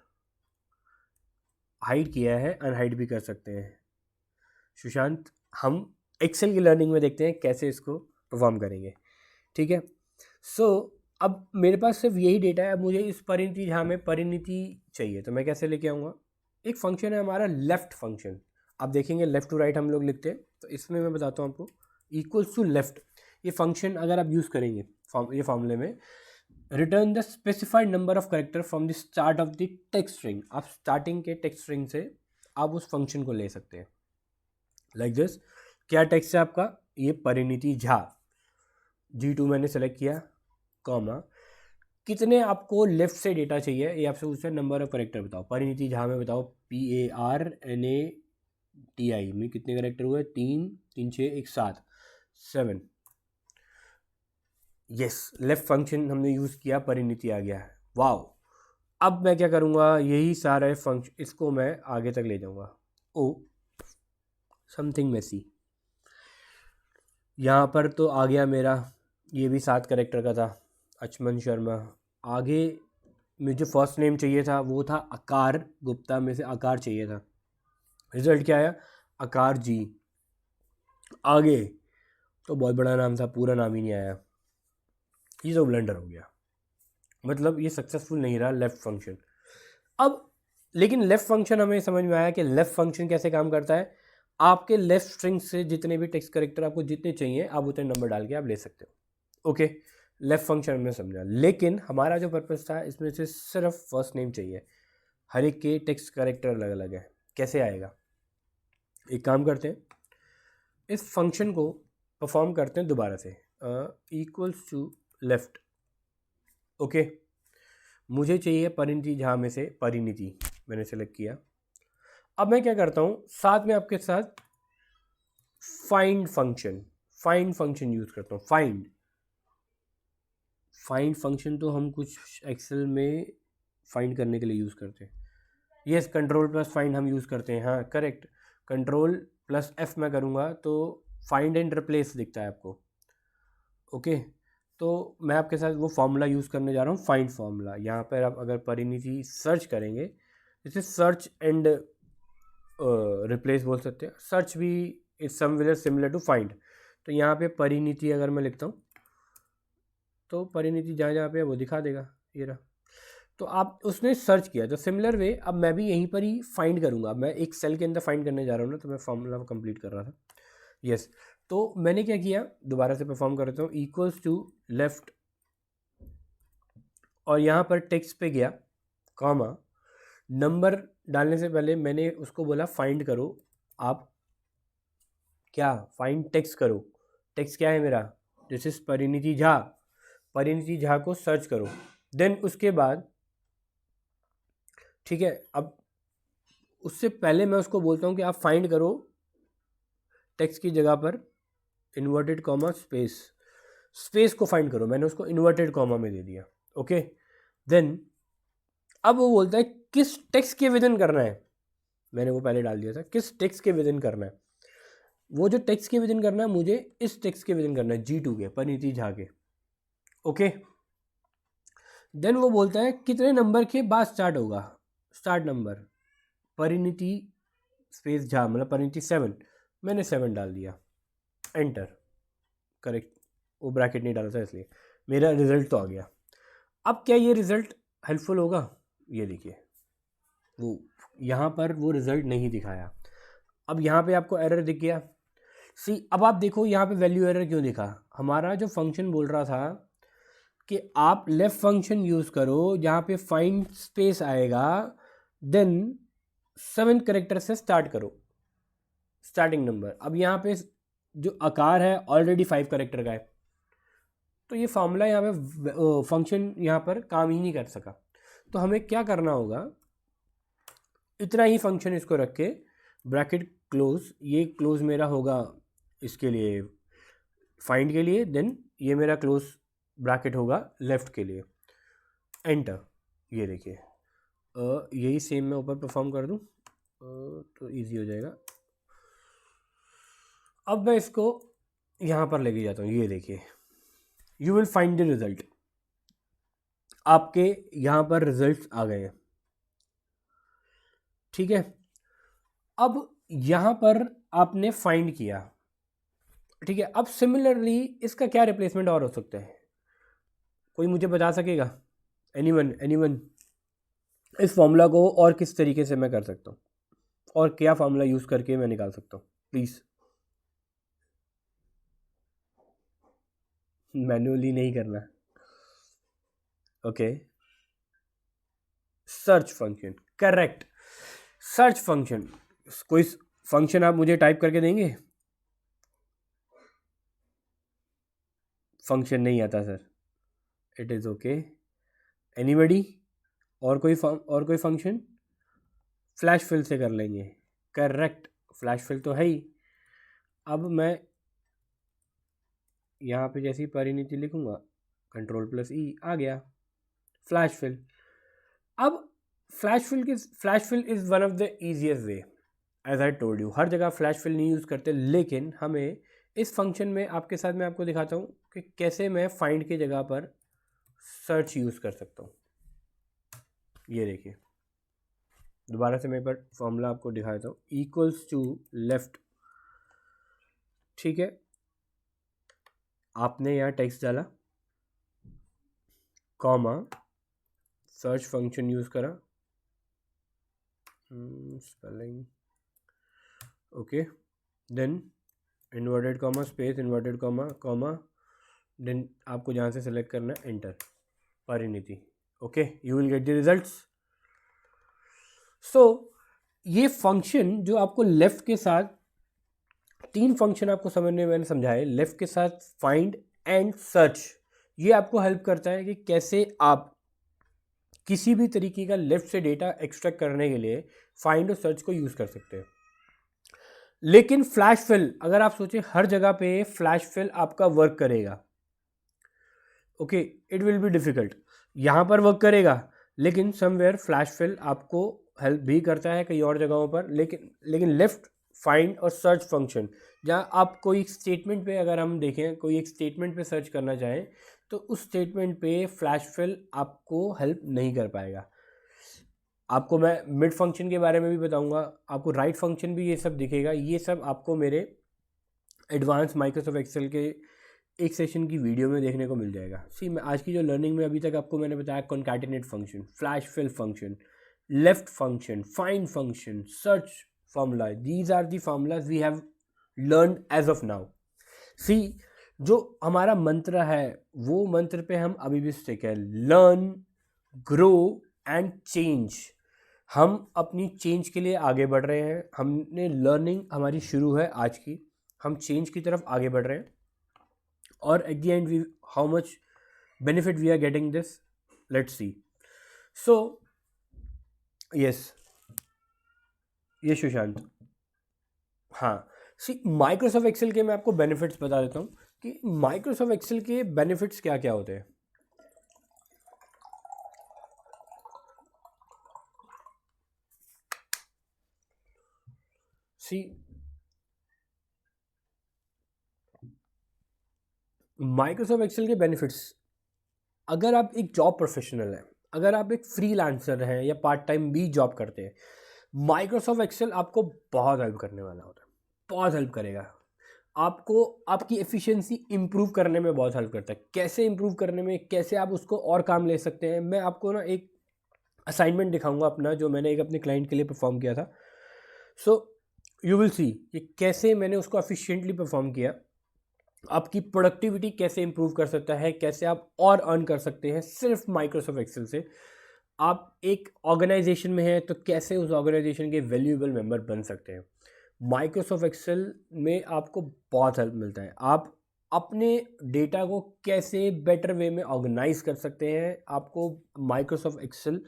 हाइड किया है, अनहाइड भी कर सकते हैं। सुशांत, हम एक्सेल की लर्निंग में देखते हैं कैसे इसको परफॉर्म करेंगे। ठीक है। सो अब मेरे पास सिर्फ यही डेटा है। अब मुझे इस परिणति झा में परिणति चाहिए, तो मैं कैसे लेके आऊँगा? एक फंक्शन है हमारा लेफ़्ट फंक्शन, आप देखेंगे लेफ़्ट टू राइट हम लोग लिखते हैं, तो इसमें मैं बताता हूँ आपको, इक्वल्स टू लेफ़्ट। ये फंक्शन अगर आप यूज़ करेंगे ये फॉर्मूले में, return the specified number of character from the start of the text string. आप स्टार्टिंग के टेक्स्ट स्ट्रिंग से आप उस फंक्शन को ले सकते हैं लाइक दिस। क्या टेक्स्ट है आपका? ये परिणति झा, G2 मैंने सेलेक्ट किया, कॉमा, कितने आपको लेफ्ट से डेटा चाहिए, ये आपसे पूछते हैं नंबर ऑफ करेक्टर बताओ। परिणति झा में बताओ PARNATI में कितने करेक्टर हुए? 3 3 6 1 7 7। यस, लेफ्ट फंक्शन हमने यूज़ किया, परिणति आ गया है। वाओ, अब मैं क्या करूँगा, यही सारे फंक्शन इसको मैं आगे तक ले जाऊँगा। ओ समथिंग मेसी, यहाँ पर तो आ गया मेरा, ये भी 7 करेक्टर का था, अचमन शर्मा। आगे मुझे फर्स्ट नेम चाहिए था, वो था आकार गुप्ता, में से आकार चाहिए था। रिजल्ट क्या आया? आकार जी। आगे तो बहुत बड़ा नाम था, पूरा नाम ही नहीं आया। ये तो ब्लंडर हो गया, मतलब ये सक्सेसफुल नहीं रहा लेफ़्ट फंक्शन। अब लेकिन लेफ़्ट फंक्शन हमें समझ में आया कि लेफ़्ट फंक्शन कैसे काम करता है। आपके लेफ़्ट स्ट्रिंग से जितने भी टेक्स्ट करेक्टर आपको जितने चाहिए, आप उतने नंबर डाल के आप ले सकते हो। ओके, लेफ़्ट फंक्शन हमने समझा, लेकिन हमारा जो पर्पस था इसमें से सिर्फ फर्स्ट नेम चाहिए। हर एक के टेक्स्ट करेक्टर अलग अलग है, कैसे आएगा? एक काम करते हैं, इस फंक्शन को परफॉर्म करते हैं दोबारा से, इक्वल्स टू लेफ़्ट। ओके, मुझे चाहिए परिणति झा में से परिणति, मैंने सेलेक्ट किया। अब मैं क्या करता हूँ, साथ में आपके साथ फाइंड फंक्शन यूज़ करता हूँ। फाइंड फंक्शन तो हम कुछ एक्सेल में फाइंड करने के लिए यूज़ करते हैं। यस, कंट्रोल प्लस फाइंड हम यूज़ करते हैं, हाँ करेक्ट। कंट्रोल प्लस F मैं करूँगा तो फाइंड एंड रिप्लेस दिखता है आपको। ओके, तो मैं आपके साथ वो फार्मूला यूज़ करने जा रहा हूँ, फाइंड फार्मूला। यहाँ पर आप अगर परिणति सर्च करेंगे, जैसे सर्च एंड रिप्लेस बोल सकते हैं, सर्च भी is somewhere similar to find. तो यहाँ पे परिणति अगर मैं लिखता हूँ तो परिणति जहाँ जहाँ पे है वो दिखा देगा, ये रहा। तो आप उसने सर्च किया, तो सिमिलर वे अब मैं भी यहीं पर ही फाइंड करूँगा। मैं एक सेल के अंदर फाइंड करने जा रहा हूँ ना, तो मैं फार्मूला कंप्लीट कर रहा था। यस, तो मैंने क्या किया, दोबारा से परफॉर्म करता हूँ, इक्वल्स टू लेफ्ट, और यहाँ पर टेक्स्ट पे गया, कॉमा, नंबर डालने से पहले मैंने उसको बोला फाइंड करो। आप क्या फाइंड टेक्स्ट करो, टेक्स्ट क्या है मेरा, दिस इज परिणति झा, परिणति झा को सर्च करो। देन उसके बाद ठीक है, अब उससे पहले मैं उसको बोलता हूँ कि आप फाइंड करो, टेक्स्ट की जगह पर इन्वर्टेड कॉमा स्पेस को फाइंड करो। मैंने उसको इन्वर्टेड कॉमा में दे दिया। ओके, देन अब वो बोलता है किस टेक्स्ट के विदिन करना है, मैंने वो पहले डाल दिया था, किस टेक्स्ट के विदिन करना है। वो जो टेक्स्ट के विदिन करना है, मुझे इस टेक्स्ट के विदिन करना है, G2 के, परिणति झा के। ओके, देन वो बोलता है कितने नंबर के बाद स्टार्ट होगा, स्टार्ट नंबर परिणति स्पेस झा, मतलब परिणति 7, मैंने 7 डाल दिया, एंटर, करेक्ट। वो ब्रैकेट नहीं डाला था इसलिए मेरा रिजल्ट तो आ गया। अब क्या ये रिजल्ट हेल्पफुल होगा? ये देखिए, वो यहाँ पर वो रिजल्ट नहीं दिखाया। अब यहाँ पे आपको एरर दिख गया। अब आप देखो यहाँ पे वैल्यू एरर क्यों दिखा। हमारा जो फंक्शन बोल रहा था कि आप लेफ्ट फंक्शन यूज़ करो, जहाँ पे फाइंड स्पेस आएगा, देन 7 करेक्टर से स्टार्ट करो, स्टार्टिंग नंबर। अब यहाँ पे जो आकार है ऑलरेडी 5 करेक्टर का है, तो ये फार्मूला यहाँ पे फंक्शन यहाँ पर काम ही नहीं कर सका। तो हमें क्या करना होगा, इतना ही फंक्शन इसको रख के ब्रैकेट क्लोज, ये क्लोज मेरा होगा इसके लिए फाइंड के लिए, देन ये मेरा क्लोज ब्रैकेट होगा लेफ़्ट के लिए, एंटर। ये देखिए, यही सेम मैं ऊपर परफॉर्म कर दूँ तो इजी हो जाएगा। अब मैं इसको यहाँ पर लेके जाता हूँ, ये देखिए, you will find the result. आपके यहाँ पर रिजल्ट आ गए हैं, ठीक है। अब यहाँ पर आपने फाइंड किया, ठीक है, अब सिमिलरली इसका क्या रिप्लेसमेंट और हो सकता है, कोई मुझे बता सकेगा? एनीवन इस फॉर्मूला को और किस तरीके से मैं कर सकता हूँ, और क्या फार्मूला यूज़ करके मैं निकाल सकता हूँ, प्लीज़। मैन्युअली नहीं करना, okay. Search function, correct. Search function, कोई फंक्शन आप मुझे टाइप करके देंगे? फंक्शन नहीं आता sir, it is okay. Anybody? और कोई फंक्शन? फ्लैश फिल से कर लेंगे, करेक्ट। फ्लैश फिल तो है ही। अब मैं यहाँ पे जैसी परिणति लिखूँगा, Ctrl+E आ गया, फ्लैश फिल। अब flash fill is one of the easiest way, as I told you. हर जगह फ्लैश फिल नहीं यूज़ करते, लेकिन हमें इस फंक्शन में आपके साथ मैं आपको दिखाता हूँ कि कैसे मैं फाइंड की जगह पर सर्च यूज़ कर सकता हूँ। ये देखिए, दोबारा से मैं एक बार फॉर्मूला आपको दिखाता हूँ, इक्वल्स टू लेफ्ट, ठीक है। आपने यहाँ टेक्स्ट डाला, कॉमा, सर्च फंक्शन यूज़ करा, spelling okay, then inverted comma, space, inverted comma, comma, then आपको जहाँ से सेलेक्ट करना है enter, Parineeti, okay, you will get the results. So ये फंक्शन जो आपको लेफ्ट के साथ, तीन फंक्शन आपको समझने में मैंने समझाए, लेफ्ट के साथ फाइंड एंड सर्च, ये आपको हेल्प करता है कि कैसे आप किसी भी तरीके का लेफ्ट से डेटा एक्सट्रैक्ट करने के लिए फाइंड और सर्च को यूज़ कर सकते हैं। लेकिन फ्लैश फिल, अगर आप सोचें हर जगह पे फ्लैश फिल आपका वर्क करेगा, okay, it will be difficult. यहाँ पर वर्क करेगा, लेकिन समवेयर फ्लैश फिल आपको हेल्प भी करता है कई और जगहों पर। लेकिन लेफ्ट फाइंड और सर्च फंक्शन, जहाँ आप कोई स्टेटमेंट पे, अगर हम देखें कोई एक स्टेटमेंट पे सर्च करना चाहें, तो उस स्टेटमेंट पे फ्लैश फिल आपको हेल्प नहीं कर पाएगा। आपको मैं मिड फंक्शन के बारे में भी बताऊंगा, आपको राइट फंक्शन भी ये सब दिखेगा। ये सब आपको मेरे एडवांस माइक्रोसॉफ्ट एक्सेल के एक सेशन की वीडियो में देखने को मिल जाएगा। सी, मैं आज की जो लर्निंग में अभी तक आपको मैंने बताया, concatenate function, flash fill function, left function, find function, search formula, these are the formulas we have learn as of now. See, जो हमारा मंत्र है वो मंत्र पे हम अभी भी स्टिक है, लर्न, ग्रो एंड चेंज। हम अपनी चेंज के लिए आगे बढ़ रहे हैं। हमने लर्निंग हमारी शुरू है आज की, हम चेंज की तरफ आगे बढ़ रहे हैं, और at the end we, how much benefit we are getting this, let's see. So yes, ये सुशांत, हाँ। सी, माइक्रोसॉफ्ट एक्सेल के मैं आपको बेनिफिट्स बता देता हूँ कि माइक्रोसॉफ्ट एक्सेल के बेनिफिट्स क्या क्या होते हैं। सी, माइक्रोसॉफ्ट एक्सेल के बेनिफिट्स, अगर आप एक जॉब प्रोफेशनल हैं, अगर आप एक फ्रीलांसर हैं या पार्ट टाइम भी जॉब करते हैं, माइक्रोसॉफ्ट एक्सेल आपको बहुत हेल्प करने वाला होता है, बहुत हेल्प करेगा आपको। आपकी एफिशिएंसी इंप्रूव करने में बहुत हेल्प करता है। कैसे इंप्रूव करने में, कैसे आप उसको और काम ले सकते हैं, मैं आपको ना एक असाइनमेंट दिखाऊंगा अपना, जो मैंने एक अपने क्लाइंट के लिए परफॉर्म किया था। सो यू विल सी कि कैसे मैंने उसको एफिशिएंटली परफॉर्म किया, आपकी प्रोडक्टिविटी कैसे इंप्रूव कर सकता है, कैसे आप और अर्न कर सकते हैं सिर्फ माइक्रोसॉफ्ट एक्सेल से। आप एक ऑर्गेनाइजेशन में हैं तो कैसे उस ऑर्गेनाइजेशन के वैल्यूएबल मेंबर बन सकते हैं। माइक्रोसॉफ्ट एक्सेल में आपको बहुत हेल्प मिलता है। आप अपने डेटा को कैसे बेटर वे में ऑर्गेनाइज कर सकते हैं, आपको माइक्रोसॉफ्ट एक्सेल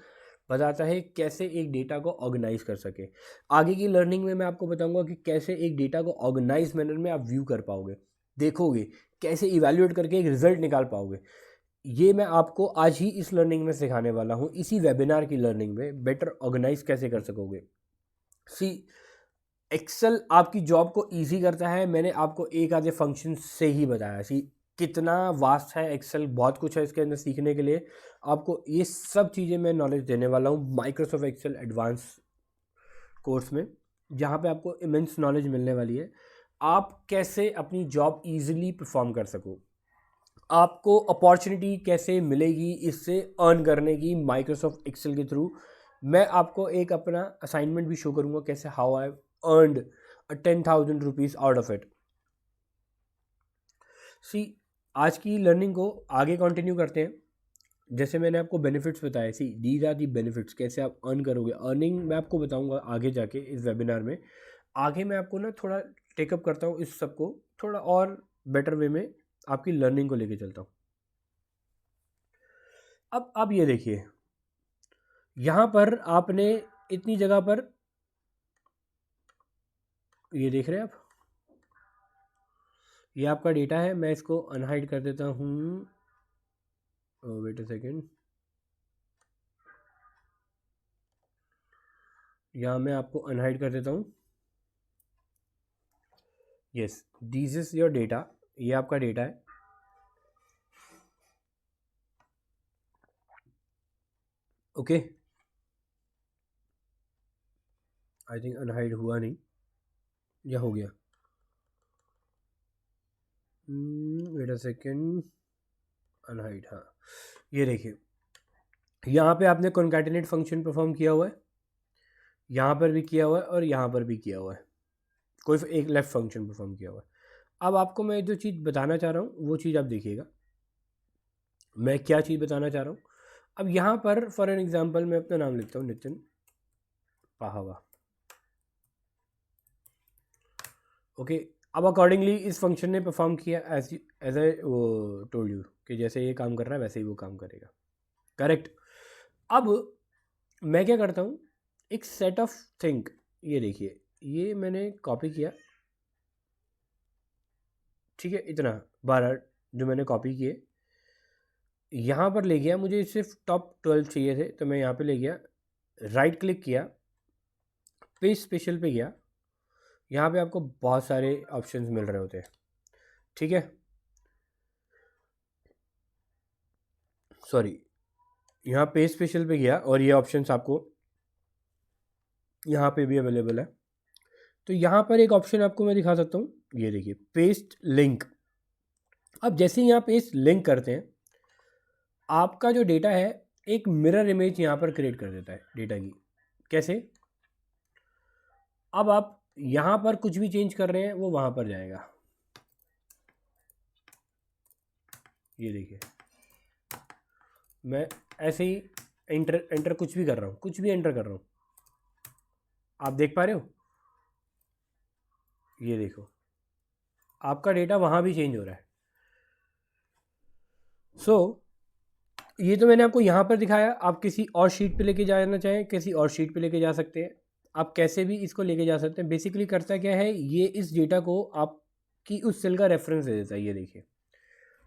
बताता है कैसे एक डेटा को ऑर्गेनाइज कर सके। आगे की लर्निंग में मैं आपको बताऊंगा कि कैसे एक डेटा को ऑर्गेनाइज मैनर में आप व्यू कर पाओगे, देखोगे, कैसे इवैल्यूएट करके एक रिजल्ट निकाल पाओगे। ये मैं आपको आज ही इस लर्निंग में सिखाने वाला हूँ, इसी वेबिनार की लर्निंग में बेटर ऑर्गेनाइज कैसे कर सकोगे। सी, एक्सेल आपकी जॉब को इजी करता है, मैंने आपको एक आधे फंक्शन से ही बताया। सी, कितना वास्ट है एक्सेल, बहुत कुछ है इसके अंदर सीखने के लिए। आपको ये सब चीज़ें मैं नॉलेज देने वाला हूँ माइक्रोसॉफ्ट एक्सेल एडवांस कोर्स में, जहाँ पे आपको इमेंस नॉलेज मिलने वाली है। आप कैसे अपनी जॉब ईजिली परफॉर्म कर सको, आपको अपॉर्चुनिटी कैसे मिलेगी इससे अर्न करने की माइक्रोसॉफ्ट एक्सेल के थ्रू। मैं आपको एक अपना असाइनमेंट भी शो करूँगा कैसे how I earned 10,000 rupees out of it. See, आज की लर्निंग को आगे कंटिन्यू करते हैं। जैसे मैंने आपको बेनिफिट्स बताए, see these are the benefits, कैसे आप अर्न करोगे। अर्निंग मैं आपको बताऊंगा आगे जाके इस वेबिनार में। आगे मैं आपको ना थोड़ा टेकअप करता हूँ इस सब को, थोड़ा और बेटर वे में आपकी लर्निंग को लेके चलता हूँ। अब ये देखिए, यहाँ पर आपने इतनी जगह पर ये देख रहे हैं आप, ये आपका डेटा है। मैं इसको अनहाइड कर देता हूँ, वेट अ सेकेंड, यहाँ मैं आपको अनहाइड कर देता हूँ। Yes, this is your data, ये आपका डेटा है। ओके, आई थिंक अनहाइड हुआ नहीं, या हो गया, वेट अ सेकेंड, अनहाइड, हाँ। ये देखिए, यहाँ पे आपने कॉन्कैटिनेट फंक्शन परफॉर्म किया हुआ है, यहाँ पर भी किया हुआ है और यहाँ पर भी किया हुआ है, कोई एक लेफ्ट फंक्शन परफॉर्म किया हुआ है। अब आपको मैं जो चीज़ बताना चाह रहा हूँ वो चीज़ आप देखिएगा, मैं क्या चीज़ बताना चाह रहा हूँ। अब यहाँ पर फॉर एन एग्जांपल मैं अपना नाम लिखता हूँ, नितिन पाहवा। ओके, अब अकॉर्डिंगली इस फंक्शन ने परफॉर्म किया एज आई टोल्ड यू कि जैसे ये काम कर रहा है वैसे ही वो काम करेगा, करेक्ट। अब मैं क्या करता हूँ, एक सेट ऑफ थिंक, ये देखिए, ये मैंने कॉपी किया, ठीक है, इतना 12 जो मैंने कॉपी किए, यहाँ पर ले गया, मुझे सिर्फ टॉप 12 चाहिए थे तो मैं यहाँ पे ले गया, राइट क्लिक किया, पेज स्पेशल पे गया, यहाँ पे आपको बहुत सारे ऑप्शंस मिल रहे होते हैं, ठीक है, सॉरी, यहाँ पेज स्पेशल पे गया और ये ऑप्शंस आपको यहाँ पे भी अवेलेबल है। तो यहाँ पर एक ऑप्शन आपको मैं दिखा सकता हूँ, ये देखिए, पेस्ट लिंक। अब जैसे यहाँ पेस्ट लिंक करते हैं, आपका जो डेटा है एक मिरर इमेज यहाँ पर क्रिएट कर देता है डेटा की। कैसे? अब आप यहाँ पर कुछ भी चेंज कर रहे हैं वो वहाँ पर जाएगा, ये देखिए, मैं ऐसे ही एंटर कुछ भी कर रहा हूँ, कुछ भी एंटर कर रहा हूँ, आप देख पा रहे हो, ये देखो, आपका डेटा वहाँ भी चेंज हो रहा है। सो ये तो मैंने आपको यहाँ पर दिखाया। आप किसी और शीट पे लेके जाना चाहें, किसी और शीट पे लेके जा सकते हैं, आप कैसे भी इसको लेके जा सकते हैं। बेसिकली करता क्या है, ये इस डेटा को आपकी उस सेल का रेफरेंस दे देता है, ये देखिए,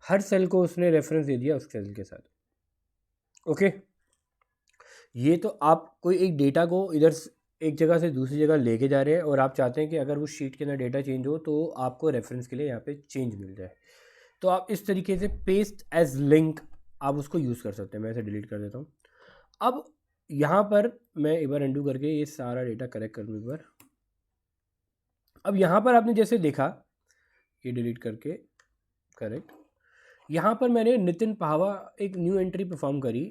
हर सेल को उसने रेफरेंस दे दिया उस सेल के साथ। ओके, ये तो आप कोई एक डेटा को इधर एक जगह से दूसरी जगह लेके जा रहे हैं और आप चाहते हैं कि अगर उस शीट के अंदर डेटा चेंज हो तो आपको रेफरेंस के लिए यहाँ पे चेंज मिल जाए। तो आप इस तरीके से पेस्ट एज लिंक आप उसको यूज़ कर सकते हैं। मैं इसे डिलीट कर देता हूँ। अब यहाँ पर मैं एक बार अंडू करके ये सारा डेटा करेक्ट कर दूँ एक बार। अब यहाँ पर आपने जैसे देखा, ये डिलीट करके करेक्ट, यहाँ पर मैंने नितिन पाहवा एक न्यू एंट्री परफॉर्म करी,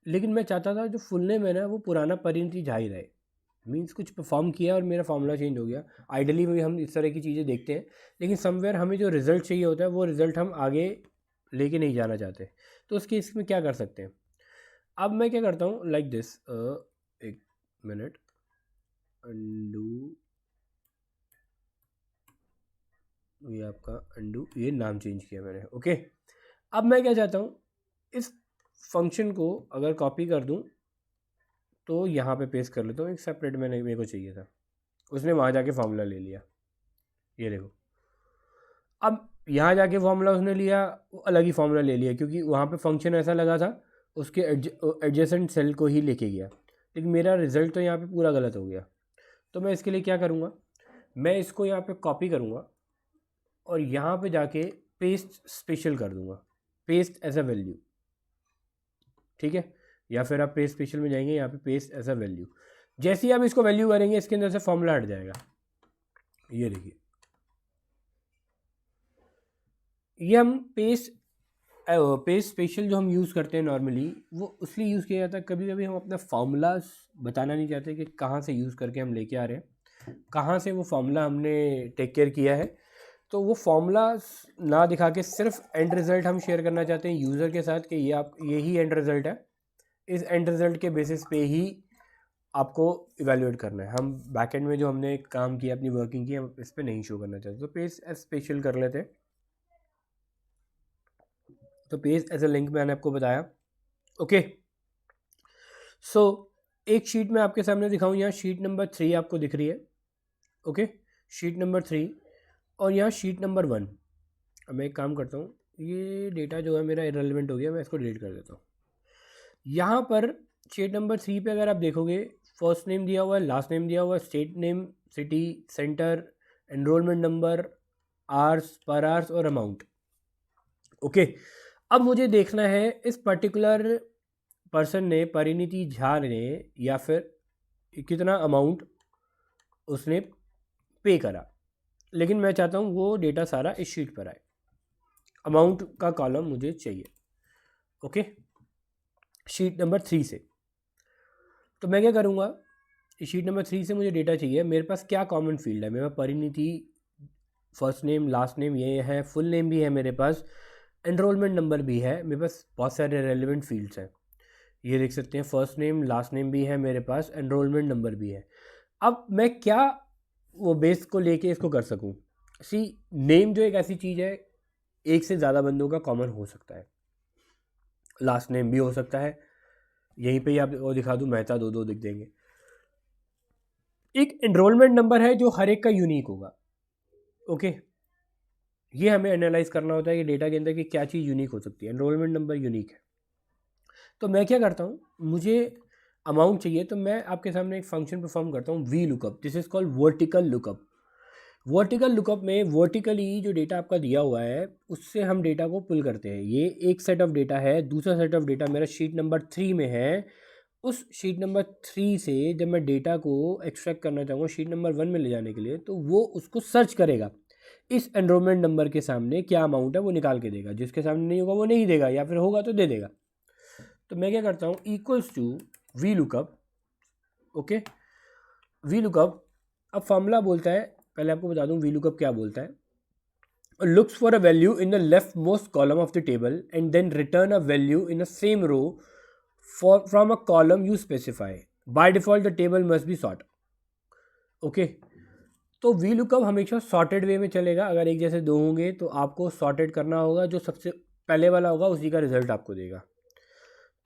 लेकिन मैं चाहता था जो फुल नेम है ना वो पुराना परिणति झा ही रहे। मीन्स कुछ परफॉर्म किया और मेरा फॉर्मूला चेंज हो गया। आइडली में हम इस तरह की चीज़ें देखते हैं, लेकिन समवेयर हमें जो रिज़ल्ट चाहिए होता है वो रिज़ल्ट हम आगे लेके नहीं जाना चाहते, तो उस केस में क्या कर सकते हैं। अब मैं क्या करता हूँ, लाइक दिस, एक मिनट, अंडू, ये आपका अंडू, ये नाम चेंज किया मैंने। ओके, अब मैं क्या चाहता हूँ, इस फंक्शन को अगर कॉपी कर दूँ तो यहाँ पे पेस्ट कर लेता हूँ, एक सेपरेट मेरे को चाहिए था, उसने वहाँ जाके फॉर्मूला ले लिया, ये देखो। अब यहाँ जाके फॉर्मूला उसने लिया, वो अलग ही फॉर्मूला ले लिया, क्योंकि वहाँ पे फंक्शन ऐसा लगा था उसके एडजेसेंट सेल को ही लेके गया, लेकिन मेरा रिजल्ट तो यहाँ पे पूरा गलत हो गया। तो मैं इसके लिए क्या करूँगा, मैं इसको यहाँ पे कॉपी करूँगा और यहाँ पे जाके पेस्ट स्पेशल कर दूँगा, पेस्ट एज अ वैल्यू, ठीक है, या फिर आप पेस्ट स्पेशल में जाएंगे, यहाँ पे पेस्ट एज अ वैल्यू। जैसे ही आप इसको वैल्यू करेंगे इसके अंदर से फॉर्मूला हट जाएगा, ये देखिए, ये हम पेज स्पेशल जो हम यूज़ करते हैं नॉर्मली, वो इसलिए यूज़ किया जाता है, कभी कभी हम अपना फार्मूलाज बताना नहीं चाहते कि कहाँ से यूज़ करके हम लेके आ रहे हैं, कहाँ से वो फार्मूला हमने टेक केयर किया है। तो वो फार्मूला ना दिखा के सिर्फ एंड रिज़ल्ट हम शेयर करना चाहते हैं यूज़र के साथ कि यही एंड रिज़ल्ट है, इस एंड रिज़ल्ट के बेसिस पे ही आपको इवेल्युएट करना है। हम बैकएंड में जो हमने काम किया, अपनी वर्किंग की, हम इस पर नहीं शो करना चाहते। तो पेज एज स्पेशल कर लेते हैं। तो पेज एज ए लिंक मैंने आपको बताया। ओके, सो एक शीट में आपके सामने दिखाऊं, यहाँ शीट नंबर 3 आपको दिख रही है। ओके, शीट नंबर 3 और यहाँ शीट नंबर 1। अब मैं एक काम करता हूँ, ये डेटा जो है मेरा इररिलेवेंट हो गया, मैं इसको डिलीट कर देता हूँ। यहाँ पर शीट नंबर 3 पे अगर आप देखोगे, फर्स्ट नेम दिया हुआ है, लास्ट नेम दिया हुआ है, state name, city, centre, enrolment number, hours, पर आवर्स और अमाउंट। ओके, अब मुझे देखना है इस पर्टिकुलर पर्सन ने, परिणीति झा ने, या फिर कितना अमाउंट उसने पे करा। लेकिन मैं चाहता हूँ वो डेटा सारा इस शीट पर आए, अमाउंट का कॉलम मुझे चाहिए। ओके, शीट नंबर 3 से। तो मैं क्या करूँगा, शीट नंबर 3 से मुझे डेटा चाहिए। मेरे पास क्या कॉमन फील्ड है, मेरे पास Parineeti, first name, last name ये है, फुल नेम भी है मेरे पास, एनरोलमेंट नंबर भी है मेरे पास, बहुत सारे रेलिवेंट फील्ड्स हैं। ये देख सकते हैं, फर्स्ट नेम, लास्ट नेम भी है मेरे पास, एनरोलमेंट नंबर भी है। अब मैं क्या वो बेस को लेके इसको कर सकूं। सी, नेम जो एक ऐसी चीज़ है, एक से ज़्यादा बंदों का कॉमन हो सकता है, लास्ट नेम भी हो सकता है। यहीं पे ही आप वो दिखा दूं, मेहता, दो दिख देंगे। एक एनरोलमेंट नंबर है जो हर एक का यूनिक होगा। ओके, ये हमें एनालाइज करना होता है कि डेटा के अंदर की क्या चीज़ यूनिक हो सकती है। एनरोलमेंट नंबर यूनिक है, तो मैं क्या करता हूँ, मुझे अमाउंट चाहिए, तो मैं आपके सामने एक फंक्शन परफॉर्म करता हूँ, V lookup. This is called vertical lookup. Vertical lookup में वर्टिकली जो डेटा आपका दिया हुआ है उससे हम डेटा को पुल करते हैं। ये एक सेट ऑफ डेटा है, दूसरा सेट ऑफ डेटा मेरा शीट नंबर 3 में है। उस शीट नंबर 3 से जब मैं डेटा को एक्सट्रैक्ट करना चाहूँगा शीट नंबर 1 में ले जाने के लिए, तो वो उसको सर्च करेगा, इस एनरोलमेंट नंबर के सामने क्या अमाउंट है वो निकाल के देगा, जिसके सामने नहीं होगा वो नहीं देगा, या फिर होगा तो दे देगा। तो मैं क्या करता हूँ, equals to VLOOKUP. Okay, VLOOKUP अब फॉर्मूला बोलता है, पहले आपको बता दूँ वी लुकअप क्या बोलता है। Looks for a value in the leftmost column of the table and then return a value in the same row from a column you specify. By default the table must be sort. Okay, तो VLOOKUP हमेशा sorted way में चलेगा। अगर एक जैसे दो होंगे तो आपको सॉर्टेड करना होगा, जो सबसे पहले वाला होगा उसी का रिजल्ट आपको देगा।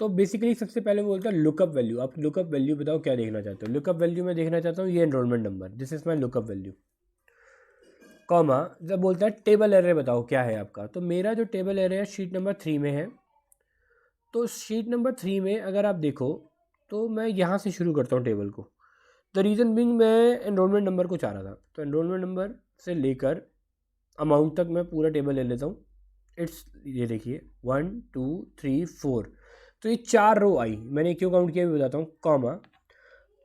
तो बेसिकली सबसे पहले बोलता है लुकअप वैल्यू। आप लुकअप वैल्यू बताओ क्या देखना चाहते हो। लुकअप वैल्यू में देखना चाहता हूँ ये enrolment number, this is my lookup value, comma, जब बोलता है टेबल एरे बताओ क्या है आपका, तो मेरा जो टेबल एरे है शीट नंबर 3 में है। तो शीट नंबर 3 में अगर आप देखो तो मैं यहाँ से शुरू करता हूँ टेबल को। द रीज़न बिंग मैं एनरोलमेंट नंबर को चाह रहा था, तो एनरोलमेंट नंबर से लेकर अमाउंट तक मैं पूरा टेबल ले लेता हूँ। इट्स, ये देखिए 1 2 3 4, तो ये 4 रो आई। मैंने क्यों काउंट किया भी बताता हूँ, कॉमा,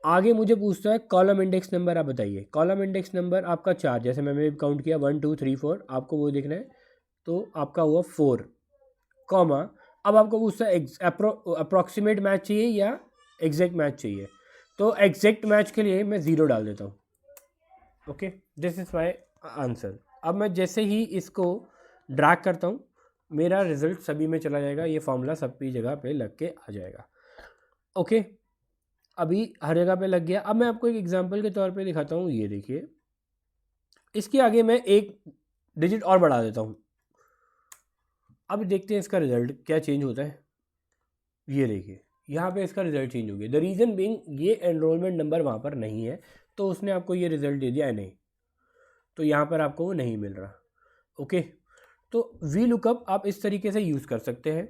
आगे मुझे पूछता है कॉलम इंडेक्स नंबर आप बताइए। कॉलम इंडेक्स नंबर आपका 4, जैसे मैंने काउंट किया 1 2 3 4, आपको वो देखना है, तो आपका हुआ 4, कॉमा। अब आपको पूछता है अप्रॉक्सीमेट मैच चाहिए या एग्जैक्ट मैच चाहिए, तो एग्जैक्ट मैच के लिए मैं 0 डाल देता हूँ। Okay, this is my answer. अब मैं जैसे ही इसको ड्रैग करता हूँ मेरा रिजल्ट सभी में चला जाएगा, ये फॉर्मूला सभी जगह पे लग के आ जाएगा। ओके, अभी हर जगह पे लग गया। अब मैं आपको एक एग्जांपल के तौर पे दिखाता हूँ, ये देखिए, इसके आगे मैं एक डिजिट और बढ़ा देता हूँ। अब देखते हैं इसका रिजल्ट क्या चेंज होता है। ये देखिए यहाँ पे इसका रिजल्ट चेंज हो गया। द रीज़न बीइंग ये एनरोलमेंट नंबर वहाँ पर नहीं है, तो उसने आपको ये रिजल्ट दे दिया है नहीं, तो यहाँ पर आपको वो नहीं मिल रहा। ओके, तो वी लुकअप आप इस तरीके से यूज़ कर सकते हैं,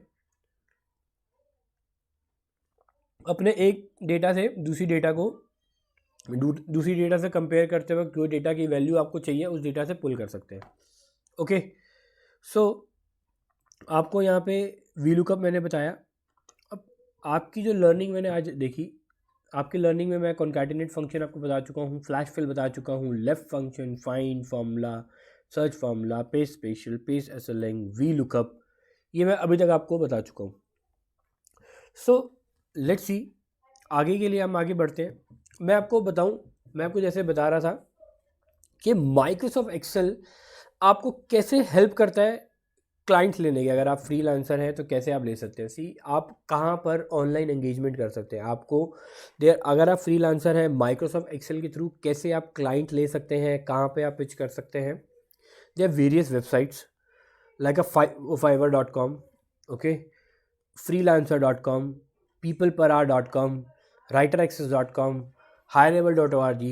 अपने एक डेटा से दूसरी डेटा को दूसरी डेटा से कंपेयर करते वक्त जो डेटा की वैल्यू आपको चाहिए उस डेटा से पुल कर सकते हैं। ओके, सो आपको यहाँ पे वी लुकअप मैंने बताया। अब आपकी जो लर्निंग मैंने आज देखी, आपकी लर्निंग में मैं कॉन्कैटिनेट फंक्शन आपको बता चुका हूँ, फ्लैश फिल बता चुका हूँ, left function, find, formula, search formula, page special, page SLN, V lookup, ये मैं अभी तक आपको बता चुका हूँ. सो लेट्स सी, आगे के लिए हम आगे बढ़ते हैं. मैं आपको बताऊं, मैं आपको जैसे बता रहा था कि माइक्रोसॉफ्ट एक्सेल आपको कैसे हेल्प करता है क्लाइंट्स लेने के. अगर आप फ्रीलांसर हैं तो कैसे आप ले सकते हैं. सी, आप कहाँ पर ऑनलाइन एंगेजमेंट कर सकते हैं. आपको देर, अगर आप फ्रीलांसर हैं, माइक्रोसॉफ्ट एक्सेल के थ्रू कैसे आप क्लाइंट ले सकते हैं, कहाँ पे आप पिच कर सकते हैं. There are various websites like fiverr.com, okay, freelancer.com, peopleparar.com, writeraccess.com, hireable.org.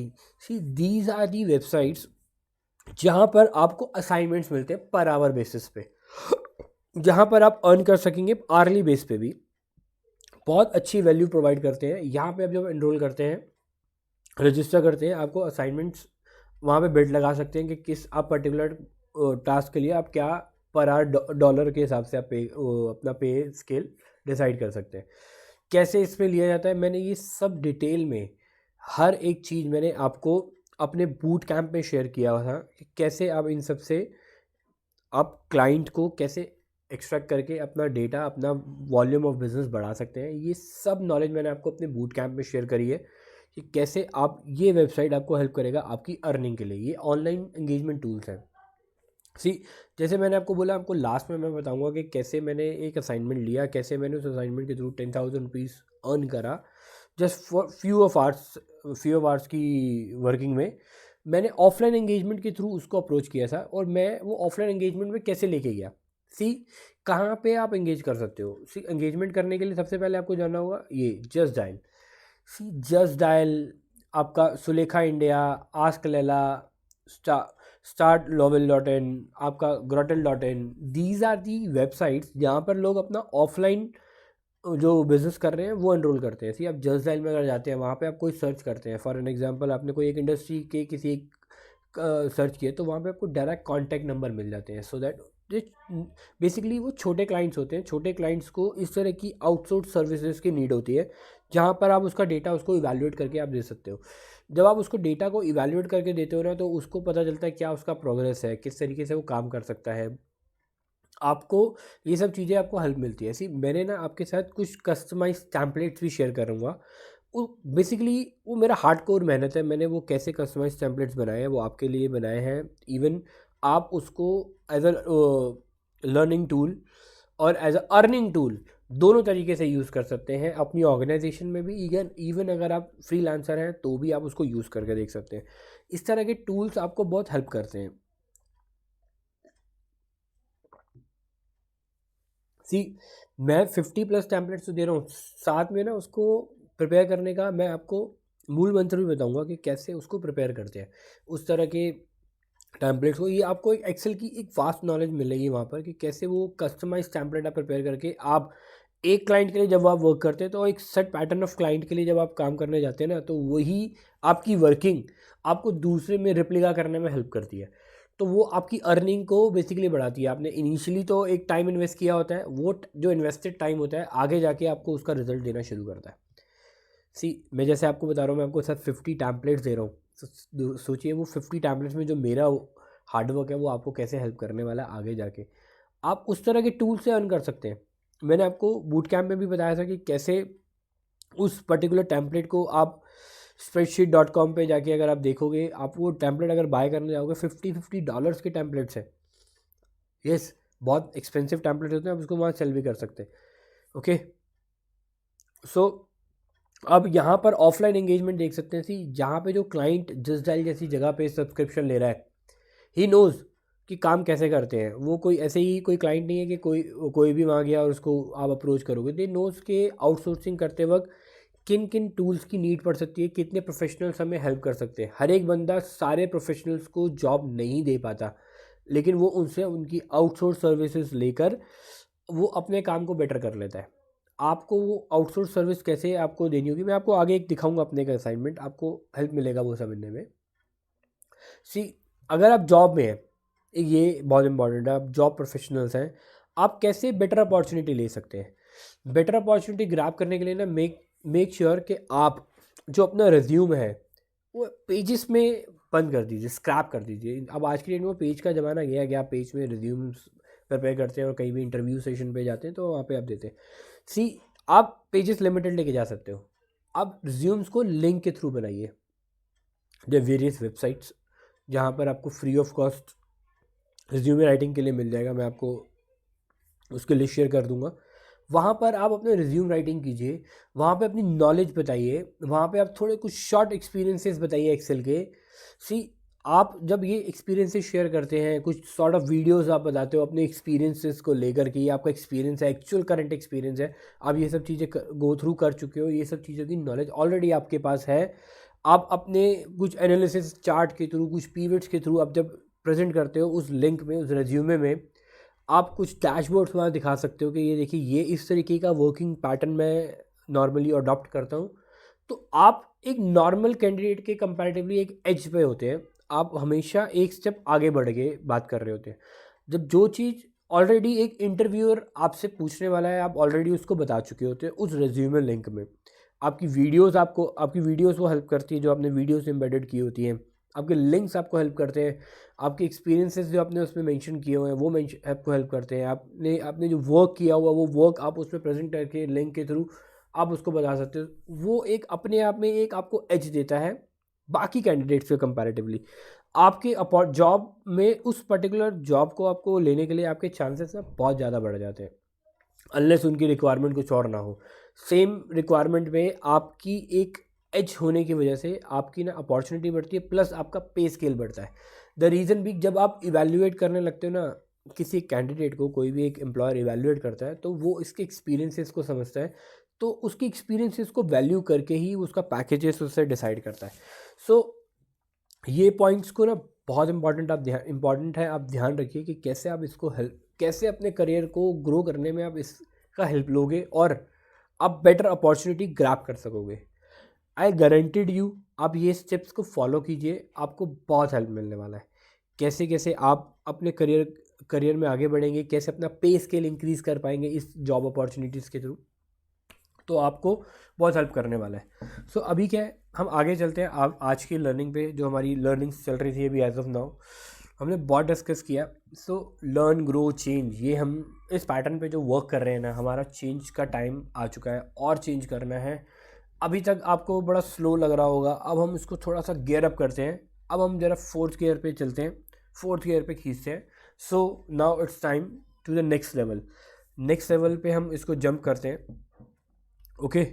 See, these are the websites जहाँ पर आपको असाइनमेंट्स मिलते हैं पर आवर बेसिस पे, जहाँ पर आप अर्न कर सकेंगे आर्ली बेस पे भी. बहुत अच्छी वैल्यू प्रोवाइड करते हैं. यहाँ पे आप जब एनरोल करते हैं, रजिस्टर करते हैं, आपको असाइनमेंट्स वहाँ पे बिड लगा सकते हैं कि किस आप पर्टिकुलर टास्क के लिए आप क्या पर आवर डॉलर के हिसाब से आप अपना पे स्केल डिसाइड कर सकते हैं. कैसे इसमें लिया जाता है, मैंने ये सब डिटेल में हर एक चीज़ मैंने आपको अपने बूट कैंप में शेयर किया हुआ था कि कैसे आप इन सब से आप क्लाइंट को कैसे एक्सट्रैक्ट करके अपना डेटा, अपना वॉल्यूम ऑफ बिजनेस बढ़ा सकते हैं. ये सब नॉलेज मैंने आपको अपने बूट कैंप में शेयर करी है कि कैसे आप, ये वेबसाइट आपको हेल्प करेगा आपकी अर्निंग के लिए. ये ऑनलाइन एंगेजमेंट टूल्स हैं. सी, जैसे मैंने आपको बोला, आपको लास्ट में मैं बताऊंगा कि कैसे मैंने एक असाइनमेंट लिया, कैसे मैंने उस असाइनमेंट के थ्रू 10,000 रुपीज़ अर्न करा just for few of hours की वर्किंग में. मैंने ऑफलाइन एंगेजमेंट के थ्रू उसको अप्रोच किया था और मैं वो ऑफलाइन एंगेजमेंट में कैसे लेके गया. सी, कहाँ पे आप एंगेज कर सकते हो. सी, एंगेजमेंट करने के लिए सबसे पहले आपको जानना होगा ये जस्ट डायल. सी, जस्ट डायल, आपका Sulekha India, ask Laila, startlovell.in, आपका grottle.in, these are the websites जहाँ पर लोग अपना ऑफलाइन जो बिज़नेस कर रहे हैं वो एनरोल करते हैं. सी, आप जस्ट डायल में अगर जाते हैं, वहाँ पे आप कोई सर्च करते हैं, फॉर एन एग्जांपल आपने कोई एक इंडस्ट्री के किसी एक सर्च किया, तो वहाँ पे आपको डायरेक्ट कॉन्टैक्ट नंबर मिल जाते हैं. सो दैट बेसिकली वो छोटे क्लाइंट्स होते हैं. छोटे क्लाइंट्स को इस तरह की आउटसोर्स सर्विसेज की नीड होती है जहाँ पर आप उसका डेटा उसको इवैल्यूएट करके आप दे सकते हो. जब आप उसको डेटा को इवैल्यूएट करके देते हो ना, तो उसको पता चलता है क्या उसका प्रोग्रेस है, किस तरीके से वो काम कर सकता है. आपको ये सब चीज़ें आपको हेल्प मिलती है. ऐसी मैंने ना आपके साथ कुछ कस्टमाइज टैम्पलेट्स भी शेयर करूँगा. वो बेसिकली वो मेरा हार्ड कोर मेहनत है. मैंने वो कैसे कस्टमाइज टैम्पलेट्स बनाए हैं वो आपके लिए बनाए हैं. इवन आप उसको एज अ लर्निंग टूल और एज अ अर्निंग टूल दोनों तरीके से यूज़ कर सकते हैं अपनी ऑर्गेनाइजेशन में भी. इवन अगर आप फ्रीलांसर हैं तो भी आप उसको यूज़ करके देख सकते हैं. इस तरह के टूल्स आपको बहुत हेल्प करते हैं. सी, मैं 50+ टैम्पलेट्स तो दे रहा हूँ, साथ में ना उसको प्रिपेयर करने का मैं आपको मूल मंत्र भी बताऊंगा कि कैसे उसको प्रिपेयर करते हैं उस तरह के टैम्पलेट्स को. ये आपको एक एक्सेल की एक वास्ट नॉलेज मिलेगी वहाँ पर कि कैसे वो कस्टमाइज टैम्पलेट आप प्रिपेयर करके आप एक क्लाइंट के लिए जब आप वर्क करते हैं तो एक सेट पैटर्न ऑफ क्लाइंट के लिए जब आप काम करने जाते हैं ना, तो वही आपकी वर्किंग आपको दूसरे में रिप्लिका करने में हेल्प करती है. तो वो आपकी अर्निंग को बेसिकली बढ़ाती है. आपने इनिशियली तो एक टाइम इन्वेस्ट किया होता है, वो जो इन्वेस्टेड टाइम होता है आगे जाके आपको उसका रिजल्ट देना शुरू करता है. सी, मैं जैसे आपको बता रहा हूँ, मैं आपको साथ 50 टैम्पलेट्स दे रहा हूँ. सोचिए वो 50 टैम्पलेट्स में जो मेरा हार्डवर्क है वो आपको कैसे हेल्प करने वाला है आगे जाके. आप उस तरह के टूल से अर्न कर सकते हैं. मैंने आपको बूट कैंप में भी बताया था कि कैसे उस पर्टिकुलर टैम्पलेट को आप spreadsheet.com पे जाके अगर आप देखोगे, आप वो टैम्पलेट अगर बाय करने जाओगे, $50 के टैम्पलेट्स हैं. यस, बहुत एक्सपेंसिव टैम्पलेट होते हैं, आप उसको वहाँ सेल भी कर सकते हैं. ओके, सो अब यहाँ पर ऑफलाइन एंगेजमेंट देख सकते हैं. सी, जहाँ पे जो क्लाइंट जस्ट डायल जैसी जगह पे सब्सक्रिप्शन ले रहा है, ही नोज़ कि काम कैसे करते हैं. वो कोई ऐसे ही कोई क्लाइंट नहीं है कि कोई कोई भी वहाँ गया और उसको आप अप्रोच करोगे. दे नोज़ के आउटसोर्सिंग करते वक्त किन किन टूल्स की नीड पड़ सकती है, कितने प्रोफेशनल्स हमें हेल्प कर सकते हैं. हर एक बंदा सारे प्रोफेशनल्स को जॉब नहीं दे पाता, लेकिन वो उनसे उनकी आउटसोर्स सर्विसेज लेकर वो अपने काम को बेटर कर लेता है. आपको वो आउटसोर्स सर्विस कैसे आपको देनी होगी, मैं आपको आगे एक दिखाऊंगा अपने का असाइनमेंट, आपको हेल्प मिलेगा वो समझने में. सी, अगर आप जॉब में हैं, ये बहुत इंपॉर्टेंट है, आप जॉब प्रोफेशनल्स हैं, आप कैसे बेटर अपॉर्चुनिटी ले सकते हैं. बेटर अपॉर्चुनिटी ग्रैब करने के लिए ना मेक श्योर कि आप जो अपना रिज्यूम है वो पेजेस में बंद कर दीजिए, स्क्रैप कर दीजिए। अब आज की डेट में पेज का ज़माना गया कि आप पेज में रिज्यूम्स प्रिपेयर करते हैं और कहीं भी इंटरव्यू सेशन पे जाते हैं तो वहाँ पे आप देते हैं। सी, आप पेजेस लिमिटेड लेके जा सकते हो। आप रिज्यूम्स को लिंक के थ्रू बनाइए। जो वेरियस वेबसाइट्स जहाँ पर आपको free of cost resume writing के लिए मिल जाएगा, मैं आपको उसके लिए शेयर कर दूंगा। वहाँ पर आप अपने रिज्यूम राइटिंग कीजिए, वहाँ पे अपनी नॉलेज बताइए, वहाँ पे आप थोड़े कुछ शॉर्ट एक्सपीरियंसेस बताइए एक्सेल के। सी, आप जब ये एक्सपीरियंसेस शेयर करते हैं, कुछ सॉर्ट ऑफ वीडियोस आप बताते हो अपने एक्सपीरियंसेस को लेकर के, ये आपका एक्सपीरियंस है, एक्चुअल करंट एक्सपीरियंस है, आप ये सब चीज़ें गो थ्रू कर चुके हो, ये सब चीज़ों की नॉलेज ऑलरेडी आपके पास है। आप अपने कुछ एनालिसिस चार्ट के थ्रू, कुछ पीरियड्स के थ्रू आप जब प्रेजेंट करते हो उस लिंक में, उस रेज्यूमे में, आप कुछ डैशबोर्ड्स वहाँ दिखा सकते हो कि ये देखिए, ये इस तरीके का वर्किंग पैटर्न मैं नॉर्मली अडॉप्ट करता हूँ। तो आप एक नॉर्मल कैंडिडेट के कंपैरेटिवली एक एज पे होते हैं, आप हमेशा एक स्टेप आगे बढ़ के बात कर रहे होते हैं। जब जो चीज़ ऑलरेडी एक इंटरव्यूअर आपसे पूछने वाला है, आप ऑलरेडी उसको बता चुके होते हैं उस रेज्यूमे लिंक में। आपकी वीडियोस वो हेल्प करती है, जो आपने वीडियोस एम्बेडेड की होती हैं, आपके लिंक्स आपको हेल्प करते हैं, आपके एक्सपीरियंसेस जो आपने उसमें मेंशन किए हुए हैं वो आपको हेल्प करते हैं, आपने जो वर्क किया हुआ वो वर्क आप उसमें प्रेजेंट करके लिंक के थ्रू आप उसको बता सकते हो। वो एक अपने आप में एक आपको एज देता है बाकी कैंडिडेट्स के कंपैरेटिवली। आपके जॉब में उस पर्टिकुलर जॉब को आपको लेने के लिए आपके चांसेस ना बहुत ज़्यादा बढ़ जाते हैं, अनलेस उनकी रिक्वायरमेंट कुछ और ना हो। सेम रिक्वायरमेंट में आपकी एक एज होने की वजह से आपकी ना अपॉर्चुनिटी बढ़ती है, प्लस आपका पे स्केल बढ़ता है। द रीज़न भी, जब आप इवैल्यूएट करने लगते हो ना किसी कैंडिडेट को, कोई भी एक एम्प्लॉयर इवैल्यूएट करता है तो वो इसके एक्सपीरियंसेस को समझता है, तो उसकी एक्सपीरियंसेस को वैल्यू करके ही उसका पैकेजेस उससे डिसाइड करता है। सो ये पॉइंट्स को ना बहुत इंपॉर्टेंट है, आप ध्यान रखिए कि कैसे आप इसको हेल्प, कैसे अपने करियर को ग्रो करने में आप इसका हेल्प लोगे और आप बेटर अपॉर्चुनिटी ग्रैब कर सकोगे। आई गारंटीड यू, आप ये स्टेप्स को फॉलो कीजिए, आपको बहुत हेल्प मिलने वाला है। कैसे कैसे आप अपने करियर में आगे बढ़ेंगे, कैसे अपना पे स्केल इंक्रीज़ कर पाएंगे इस जॉब अपॉर्चुनिटीज़ के थ्रू, तो आपको बहुत हेल्प करने वाला है। सो अभी क्या है, हम आगे चलते हैं। आप आज की लर्निंग पे, जो हमारी लर्निंग्स चल रही थी अभी एज ऑफ नाउ, हमने बहुत डिस्कस किया। सो लर्न ग्रो चेंज, ये हम इस पैटर्न पे जो वर्क कर रहे हैं ना, हमारा चेंज का टाइम आ चुका है और चेंज करना है। अभी तक आपको बड़ा स्लो लग रहा होगा, अब हम इसको थोड़ा सा गियर अप करते हैं। अब हम ज़रा फोर्थ गियर पे चलते हैं, फोर्थ गियर पे खींचते हैं। So now it's time to the next level. Next level पे हम इसको जंप करते हैं। ओके,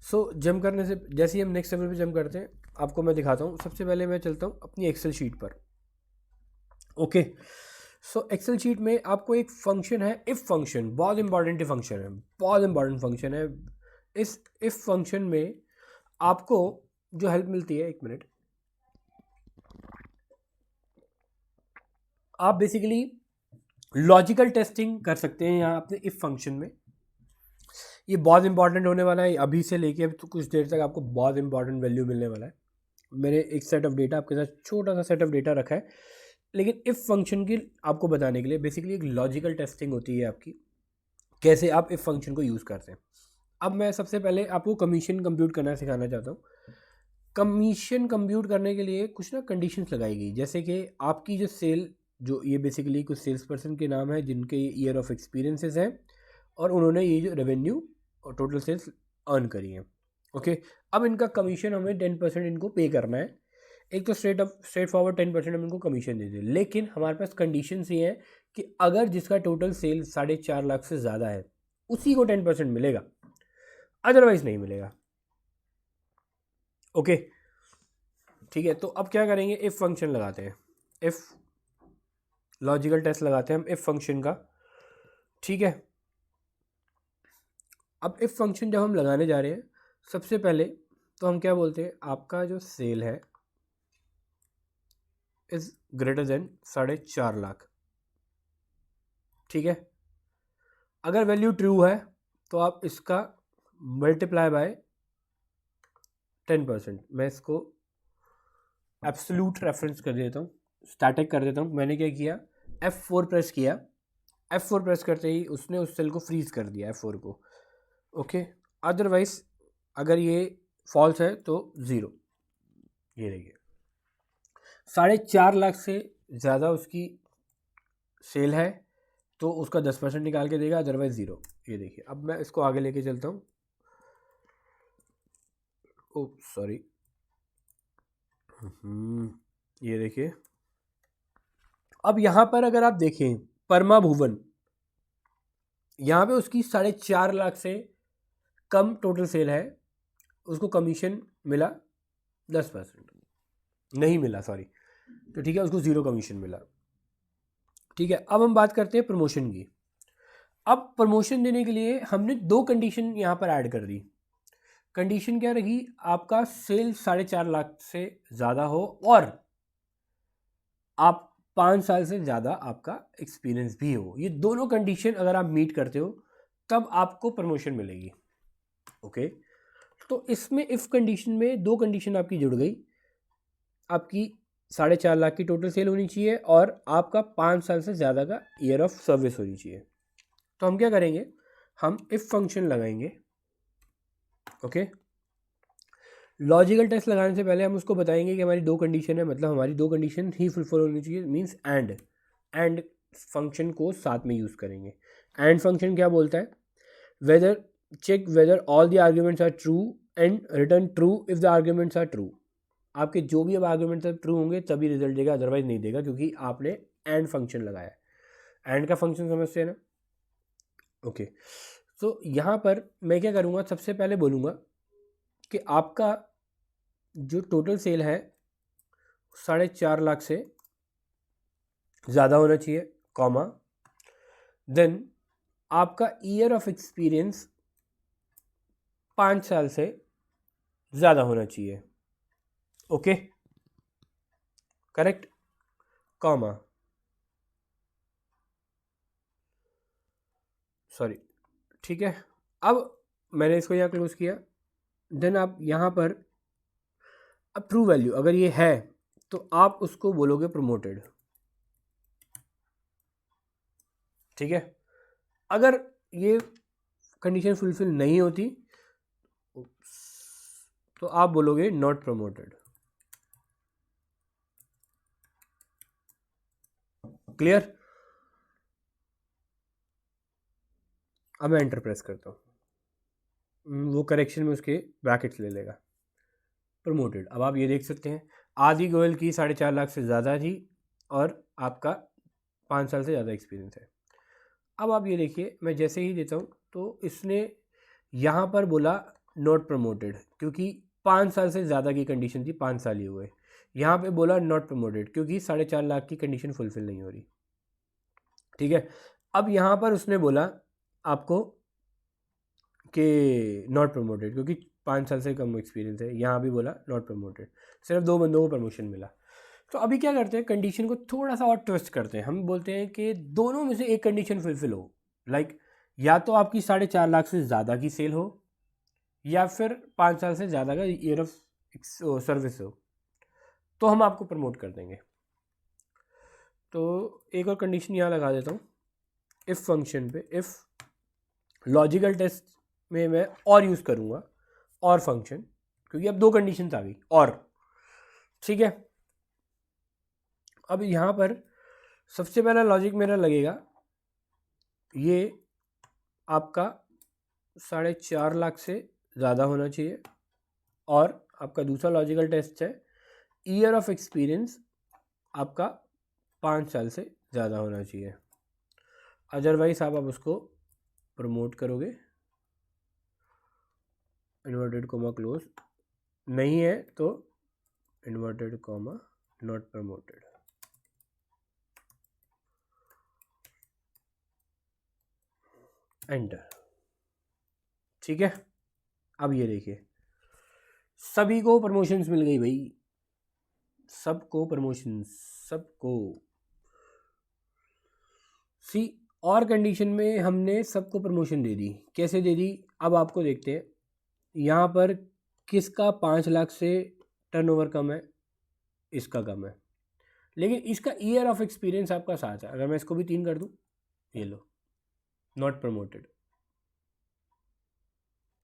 सो जंप करने से, जैसे ही हम नेक्स्ट लेवल पे जंप करते हैं, आपको मैं दिखाता हूँ। सबसे पहले मैं चलता हूँ अपनी एक्सेल शीट पर। ओके, सो एक्सेल शीट में आपको एक फंक्शन है, इफ फंक्शन, बहुत इंपॉर्टेंट फंक्शन है, बहुत इंपॉर्टेंट फंक्शन है। इस इफ फंक्शन में आपको जो हेल्प मिलती है, एक मिनट, आप बेसिकली लॉजिकल टेस्टिंग कर सकते हैं यहाँ अपने इफ फंक्शन में। ये बहुत इंपॉर्टेंट होने वाला है, अभी से लेके अब तो कुछ देर तक आपको बहुत इंपॉर्टेंट वैल्यू मिलने वाला है। मैंने एक सेट ऑफ डेटा आपके साथ, छोटा सा सेट ऑफ डेटा रखा है, लेकिन इफ फंक्शन की आपको बताने के लिए बेसिकली एक लॉजिकल टेस्टिंग होती है आपकी, कैसे आप इफ फंक्शन को यूज़ करते हैं। अब मैं सबसे पहले आपको कमीशन कंप्यूट करना सिखाना चाहता हूँ। कमीशन कंप्यूट करने के लिए कुछ ना कंडीशंस लगाई गई, जैसे कि आपकी जो सेल, जो ये बेसिकली कुछ सेल्स पर्सन के नाम है जिनके ईयर ऑफ एक्सपीरियंसेस हैं और उन्होंने ये जो रेवेन्यू और टोटल सेल्स अर्न करी है। ओके, अब इनका कमीशन हमें 10% इनको पे करना है। एक तो स्ट्रेट फॉरवर्ड 10% हम इनको कमीशन दे दें, लेकिन हमारे पास कंडीशंस ये हैं कि अगर जिसका टोटल सेल 4.5 लाख से ज़्यादा है उसी को 10% मिलेगा, अदरवाइज नहीं मिलेगा। ओके, ठीक है, तो अब क्या करेंगे, इफ फंक्शन लगाते हैं, इफ लॉजिकल टेस्ट लगाते हैं हम इफ फंक्शन का। ठीक है, अब इफ फंक्शन जब हम लगाने जा रहे हैं, सबसे पहले तो हम क्या बोलते हैं, आपका जो सेल है इज ग्रेटर देन 4.5 लाख। ठीक है, अगर वैल्यू ट्रू है तो आप इसका मल्टीप्लाई बाय 10%, मैं इसको एब्सोल्यूट रेफरेंस कर देता हूँ, स्टैटिक कर देता हूँ। मैंने क्या किया, F4 प्रेस किया, F4 प्रेस करते ही उसने उस सेल को फ्रीज कर दिया, F4 को। ओके, अदरवाइज अगर ये फॉल्स है तो 0, ये देखिए। 4.5 लाख से ज़्यादा उसकी सेल है तो उसका 10% निकाल के देगा, अदरवाइज 0। ये देखिए, अब मैं इसको आगे लेके चलता हूँ। ओ सॉरी, ये देखिए, अब यहाँ पर अगर आप देखें परमा भुवन, यहाँ पे उसकी 4.5 लाख से कम टोटल सेल है, उसको कमीशन मिला 10%, नहीं मिला सॉरी, तो ठीक है, उसको 0 कमीशन मिला। ठीक है, अब हम बात करते हैं प्रमोशन की। अब प्रमोशन देने के लिए हमने 2 कंडीशन यहाँ पर ऐड कर दी। कंडीशन क्या रही, आपका सेल 4.5 लाख से ज़्यादा हो और आप 5 साल से ज़्यादा आपका एक्सपीरियंस भी हो। ये दोनों कंडीशन अगर आप मीट करते हो तब आपको प्रमोशन मिलेगी। ओके, तो इसमें इफ़ कंडीशन में 2 कंडीशन आपकी जुड़ गई, आपकी 4.5 लाख की टोटल सेल होनी चाहिए और आपका 5 साल से ज़्यादा का ईयर ऑफ सर्विस होनी चाहिए। तो हम क्या करेंगे, हम इफ़ फंक्शन लगाएंगे। ओके, लॉजिकल टेस्ट लगाने से पहले हम उसको बताएंगे कि हमारी 2 कंडीशन है, मतलब हमारी 2 कंडीशन ही फुलफिल होनी चाहिए, मीन्स एंड फंक्शन को साथ में यूज़ करेंगे। एंड फंक्शन क्या बोलता है, whether check whether all the arguments are true and return true if the arguments are true. आपके जो भी अब आर्ग्यूमेंट्स ट्रू होंगे तभी रिजल्ट देगा, अदरवाइज नहीं देगा, क्योंकि आपने एंड फंक्शन लगाया है। एंड का फंक्शन समझते हैं ना। ओके, तो यहाँ पर मैं क्या करूँगा, सबसे पहले बोलूँगा कि आपका जो टोटल सेल है 4.5 लाख से ज़्यादा होना चाहिए, कॉमा, देन आपका ईयर ऑफ एक्सपीरियंस 5 साल से ज़्यादा होना चाहिए। ओके, करेक्ट, कॉमा, सॉरी, ठीक है। अब मैंने इसको यहाँ क्लोज किया, देन आप यहाँ पर अब ट्रू वैल्यू अगर ये है तो आप उसको बोलोगे प्रमोटेड। ठीक है, अगर ये कंडीशन फुलफिल नहीं होती तो आप बोलोगे नॉट प्रमोटेड। क्लियर। अब मैं एंटर प्रेस करता हूँ, वो करेक्शन में उसके ब्रैकेट्स ले लेगा, प्रमोटेड। अब आप ये देख सकते हैं आदि गोयल की 4.5 लाख से ज़्यादा थी और आपका 5 साल से ज़्यादा एक्सपीरियंस है। अब आप ये देखिए, मैं जैसे ही देता हूँ तो इसने यहाँ पर बोला नॉट प्रमोटेड, क्योंकि 5 साल से ज़्यादा की कंडीशन थी, 5 साल ही हुए। यहाँ पे बोला नॉट प्रमोटेड क्योंकि 4.5 लाख की कंडीशन फुलफिल नहीं हो रही। ठीक है, अब यहाँ पर उसने बोला आपको कि नॉट प्रमोटेड क्योंकि 5 साल से कम एक्सपीरियंस है, यहाँ भी बोला नॉट प्रमोटेड, सिर्फ 2 बंदों को प्रमोशन मिला। तो अभी क्या करते हैं, कंडीशन को थोड़ा सा और ट्विस्ट करते हैं। हम बोलते हैं कि दोनों में से एक कंडीशन फुलफिल हो, लाइक या तो आपकी 4.5 लाख से ज़्यादा की सेल हो या फिर 5 साल से ज़्यादा का ईयर ऑफ सर्विस हो, तो हम आपको प्रमोट कर देंगे। तो एक और कंडीशन यहाँ लगा देता हूँ इफ़ फंक्शन पे। इफ़ लॉजिकल टेस्ट में मैं और यूज़ करूँगा और फंक्शन, क्योंकि अब 2 कंडीशंस आ गई और। ठीक है, अब यहाँ पर सबसे पहला लॉजिक मेरा लगेगा, ये आपका 4.5 लाख से ज़्यादा होना चाहिए और आपका दूसरा लॉजिकल टेस्ट है ईयर ऑफ एक्सपीरियंस आपका 5 साल से ज़्यादा होना चाहिए, अदरवाइज आप उसको प्रमोट करोगे, इन्वर्टेड कॉमा क्लोज, नहीं है तो inverted comma not promoted. Enter. ठीक है, अब ये देखिए सभी को प्रमोशंस मिल गई भाई, सबको प्रमोशंस, सबको। सी, और कंडीशन में हमने सबको प्रमोशन दे दी, कैसे दे दी अब आपको देखते हैं। यहाँ पर किसका 5 लाख से टर्नओवर कम है, इसका कम है, लेकिन इसका ईयर ऑफ एक्सपीरियंस आपका 7 है। अगर मैं इसको भी 3 कर दूँ, ये लो, नॉट प्रमोटेड,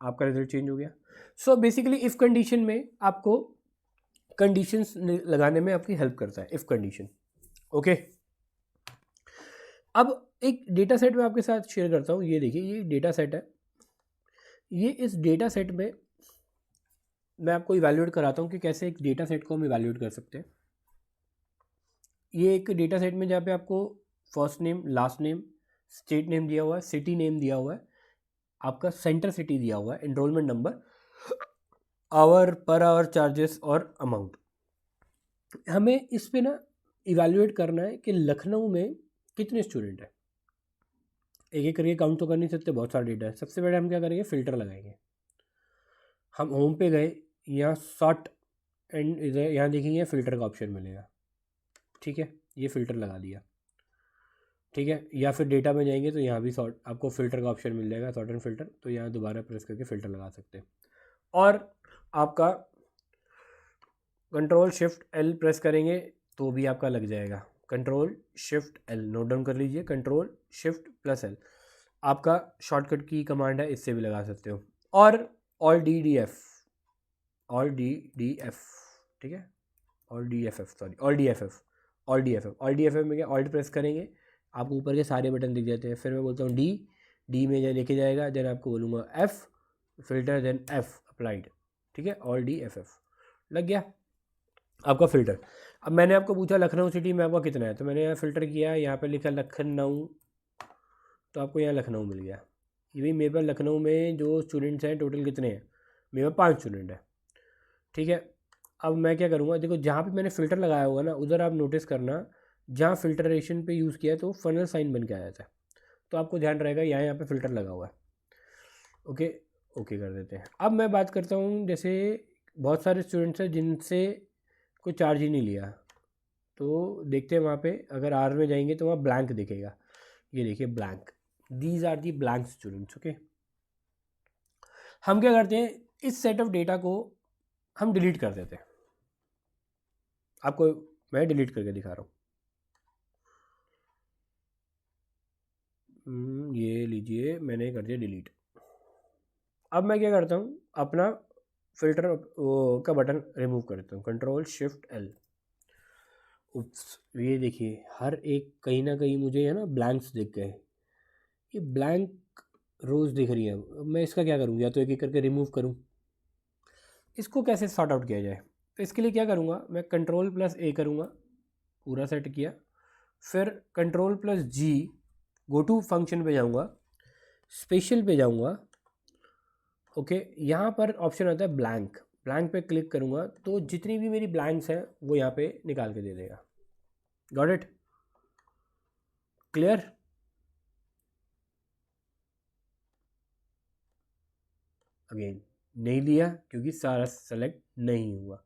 आपका रिजल्ट चेंज हो गया। सो बेसिकली इफ कंडीशन में आपको कंडीशंस लगाने में आपकी हेल्प करता है, इफ़ कंडीशन। ओके, अब एक डेटा सेट में आपके साथ शेयर करता हूँ। ये देखिए, ये डेटा सेट है। ये इस डेटा सेट में मैं आपको इवैल्यूएट कराता हूँ कि कैसे एक डेटा सेट को हम इवैल्यूएट कर सकते हैं। ये एक डेटा सेट में जहाँ पे आपको first name, last name, state name दिया हुआ है, सिटी नेम दिया हुआ है, आपका सेंटर सिटी दिया हुआ है, enrolment number, hour, per hour charges और अमाउंट। हमें इस पे ना इवैल्यूएट करना है कि लखनऊ में कितने स्टूडेंट हैं। एक एक करके काउंट तो कर नहीं सकते, बहुत सारा डेटा है। सबसे पहले हम क्या करेंगे, फ़िल्टर लगाएंगे। हम होम पे गए, यहाँ सॉर्ट एंड इधर यहाँ देखेंगे फ़िल्टर का ऑप्शन मिलेगा। ठीक है, ये फ़िल्टर लगा दिया। ठीक है, या फिर डेटा में जाएंगे तो यहाँ भी सॉर्ट, आपको फ़िल्टर का ऑप्शन मिल जाएगा, सॉर्ट एंड फ़िल्टर। तो यहाँ दोबारा प्रेस करके फ़िल्टर लगा सकते हैं। और आपका कंट्रोल शिफ्ट एल प्रेस करेंगे तो भी आपका लग जाएगा। Control shift L note down कर लीजिए, कंट्रोल शिफ्ट प्लस एल आपका शॉर्टकट की कमांड है, इससे भी लगा सकते हो। और all D D F, all D D F, ठीक है, all D F F, sorry all D F F, all D F F, all D F F में क्या, ऑल्ट प्रेस करेंगे, आपको ऊपर के सारे बटन दिख जाते हैं। फिर मैं बोलता हूँ डी, डी में जब लेके जाएगा, देन आपको बोलूँगा F filter, then F applied. ठीक है, ऑल डी एफ एफ लग गया आपका फ़िल्टर। अब मैंने आपको पूछा लखनऊ सिटी में आपका कितना है, तो मैंने यहाँ फ़िल्टर किया, यहाँ पे लिखा लखनऊ, तो आपको यहाँ लखनऊ मिल गया। ये भी मेरे पास लखनऊ में जो स्टूडेंट्स हैं टोटल कितने हैं, मेरे पास 5 स्टूडेंट हैं। ठीक है, अब मैं क्या करूँगा, देखो जहाँ पे मैंने फ़िल्टर लगाया होगा ना, उधर आप नोटिस करना, जहाँ फ़िल्टरेशन पे यूज़ किया है तो फनल साइन बन के आ जाता है। तो आपको ध्यान रहेगा यहाँ पे फ़िल्टर लगा हुआ है। ओके, ओके कर देते हैं। अब मैं बात करता हूँ, जैसे बहुत सारे स्टूडेंट्स हैं जिनसे कोई चार्ज ही नहीं लिया, तो देखते हैं वहाँ पे अगर आर में जाएंगे तो वहाँ ब्लैंक दिखेगा। ये देखिए blank, these are the blank students. Okay, हम क्या करते हैं, इस सेट ऑफ डेटा को हम डिलीट कर देते हैं। आपको मैं डिलीट करके दिखा रहा हूँ। ये लीजिए, मैंने कर दिया डिलीट। अब मैं क्या करता हूँ, अपना फ़िल्टर का बटन रिमूव कर देता हूँ, कंट्रोल शिफ्ट एल। उप्स, ये देखिए हर एक कहीं ना कहीं मुझे है ना ब्लैंक्स दिख गए, ये ब्लैंक रोज़ दिख रही है। अब मैं इसका क्या करूँ, या तो एक एक करके रिमूव करूँ। इसको कैसे सॉर्ट आउट किया जाए, तो इसके लिए क्या करूँगा, मैं कंट्रोल प्लस ए करूँगा, पूरा सेट किया, फिर control plus G, go to function पे जाऊँगा, स्पेशल पे जाऊँगा। ओके, यहाँ पर ऑप्शन आता है ब्लैंक, ब्लैंक पे क्लिक करूँगा तो जितनी भी मेरी ब्लैंक्स हैं वो यहाँ पे निकाल के दे देगा। Got it, clear. अगेन नहीं लिया क्योंकि सारा सेलेक्ट नहीं हुआ।